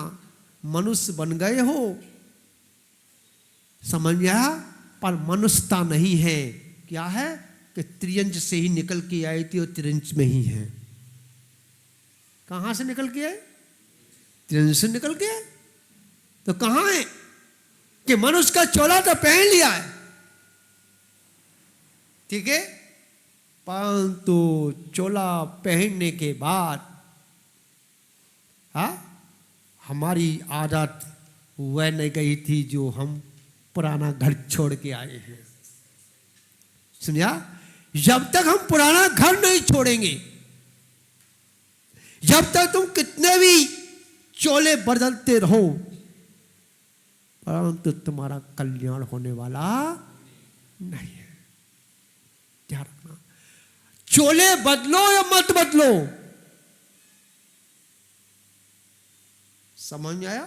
मनुष्य बन गए हो, समझ आया, पर मनुष्यता नहीं है। क्या है? कि त्रियंज से ही निकल के आई थी और त्रियंज में ही है। कहां से निकल के आए? त्रियंज से निकल के आए। तो कहां है? कि मनुष्य का चोला तो पहन लिया है, ठीक है, परंतु चोला पहनने के बाद हमारी आदत वह नहीं गई थी जो हम पुराना घर छोड़ के आए हैं। समझा? जब तक हम पुराना घर नहीं छोड़ेंगे, जब तक तुम कितने भी चोले बदलते रहो, परंतु तुम्हारा कल्याण होने वाला नहीं है। ध्यान रखना, चोले बदलो या मत बदलो, समझ में आया?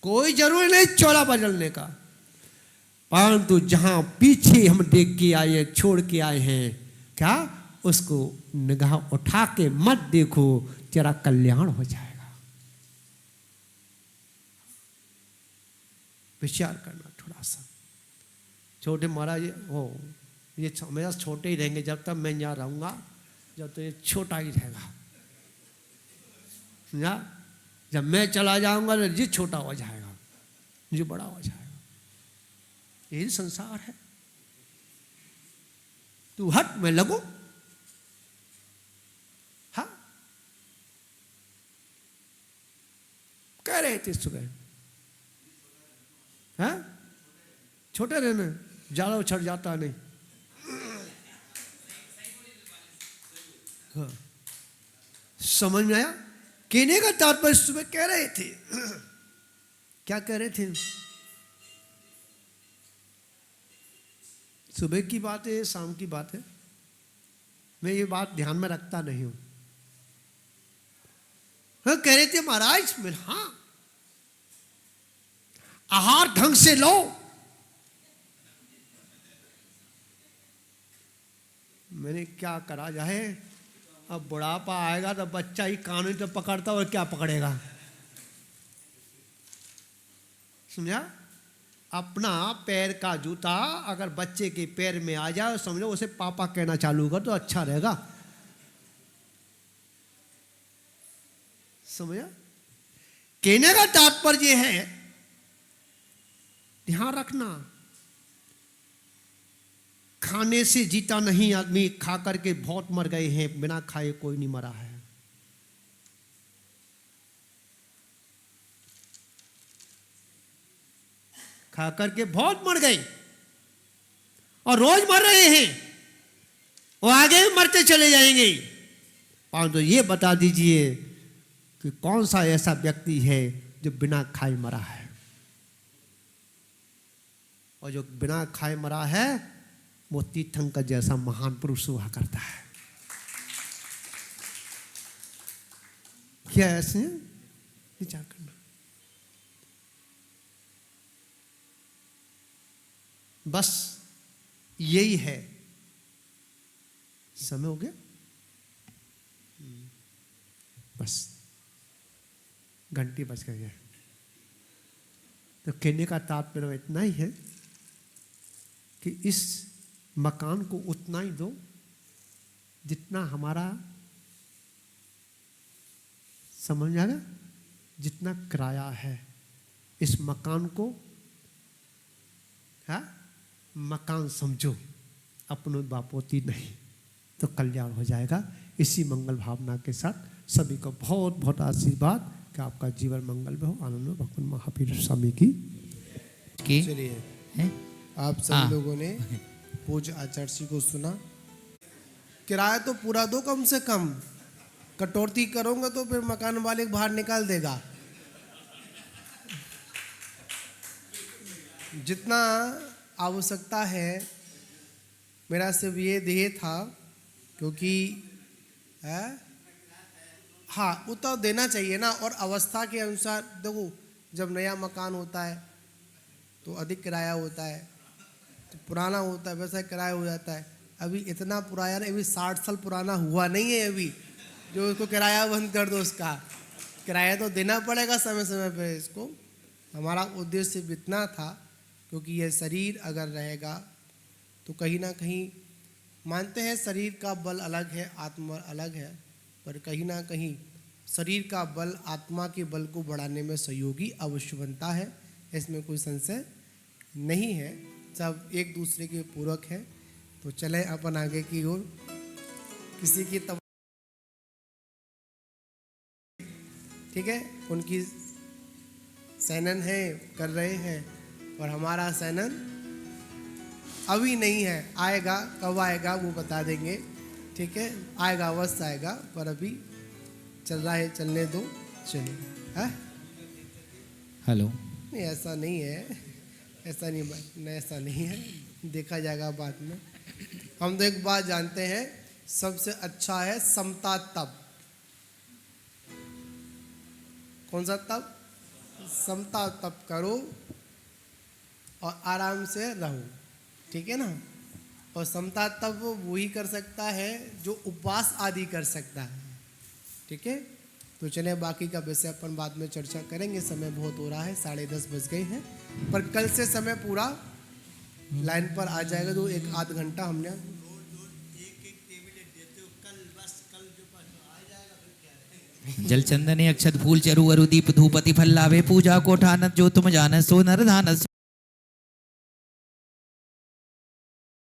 कोई जरूरी नहीं चोला बदलने का, परंतु जहां पीछे हम देख के आए, छोड़ के आए हैं, क्या उसको निगाह उठा के मत देखो, तेरा कल्याण हो जाएगा। विचार करना थोड़ा सा। छोटे महाराज हो, ये मेरा छोटे ही रहेंगे जब तक मैं यहाँ रहूंगा, जब तो ये छोटा ही रहेगा, समझा? जब मैं चला जाऊंगा तो ये छोटा हो जाएगा, ये बड़ा हो जाएगा। यही संसार है। तू हट, मैं लगू। हाँ, कह रहे थे सुबह, हाँ छोटे रहना, ज्यादा उछड़ जाता नहीं। हाँ, समझ में आया? कहने का तात्पर्य सुबह कह रहे थे, क्या कह रहे थे? सुबह की बात है, शाम की बात है, मैं ये बात ध्यान में रखता नहीं हूं। हाँ, कह रहे थे महाराज, हाँ आहार ढंग से लो। मैंने क्या करा जाए, अब बुढ़ापा आएगा तो बच्चा ही कानून तो पकड़ता और क्या पकड़ेगा, समझा? अपना पैर का जूता अगर बच्चे के पैर में आ जाए, समझो उसे पापा कहना चालू कर तो अच्छा रहेगा, समझा? कहने का तात्पर्य है, ध्यान रखना, खाने से जीता नहीं आदमी, खा करके बहुत मर गए हैं, बिना खाए कोई नहीं मरा है। खा करके बहुत मर गए और रोज मर रहे हैं, वो आगे भी मरते चले जाएंगे। तो ये बता दीजिए कि कौन सा ऐसा व्यक्ति है जो बिना खाए मरा है, और जो बिना खाए मरा है वो तीर्थंकर जैसा महान पुरुष हुआ करता है। क्या ऐसे विचार करना। बस यही है। समय हो गया, बस घंटी बज गई है। तो कहने का तात्पर्य इतना ही है कि इस मकान को उतना ही दो जितना हमारा, समझ आ गया, जितना किराया है। इस मकान को है मकान समझो, अपनों बापोती नहीं, तो कल्याण हो जाएगा। इसी मंगल भावना के साथ सभी को बहुत बहुत आशीर्वाद कि आपका जीवन मंगल में हो। आनंद भगवान महावीर स्वामी की। चलिए, आप सब लोगों ने पूज्य आचार्य जी को सुना। किराया तो पूरा दो कम से कम, कटौती करोगे तो फिर मकान मालिक बाहर निकाल देगा। जितना आवश्यकता है, मेरा सिर्फ ये ध्येय था, क्योंकि हाँ उतना देना चाहिए ना। और अवस्था के अनुसार देखो, जब नया मकान होता है तो अधिक किराया होता है, तो पुराना होता है वैसा किराया हो जाता है। अभी इतना पुराना, अभी 60 साल पुराना हुआ नहीं है अभी जो उसको किराया बंद कर दो। उसका किराया तो देना पड़ेगा समय समय पे इसको। हमारा उद्देश्य इतना था, क्योंकि यह शरीर अगर रहेगा तो कहीं ना कहीं, मानते हैं शरीर का बल अलग है, आत्मा अलग है, पर कहीं ना कहीं शरीर का बल आत्मा के बल को बढ़ाने में सहयोगी अवश्य बनता है, इसमें कोई संशय नहीं है। सब एक दूसरे के पूरक है। तो चले अपन आगे की ओर। किसी की ठीक है, उनकी सैनन है, कर रहे हैं, और हमारा सैनन अभी नहीं है, आएगा। कब आएगा वो बता देंगे, ठीक है, आएगा, अवश्य आएगा, पर अभी चल रहा है, चलने दो। चलिए। हेलो, नहीं ऐसा नहीं है, ऐसा नहीं, ऐसा नहीं है, देखा जाएगा बाद में। हम तो एक बात जानते हैं, सबसे अच्छा है समता तप। कौन सा तप? समता तप करो और आराम से रहो, ठीक है ना। और समता तप वो ही कर सकता है जो उपवास आदि कर सकता है, ठीक है। तो चले बाकी का विषय अपन बाद में चर्चा करेंगे, समय बहुत हो रहा है, 10:30 बज गए हैं। पर कल से समय पूरा लाइन पर आ जाएगा, तो 1-8 घंटा हमने जल चंदन अक्षत फूल चरु अरु दीप धूपति फल लावे पूजा कोठानत जो तुम जानत सो नर धानस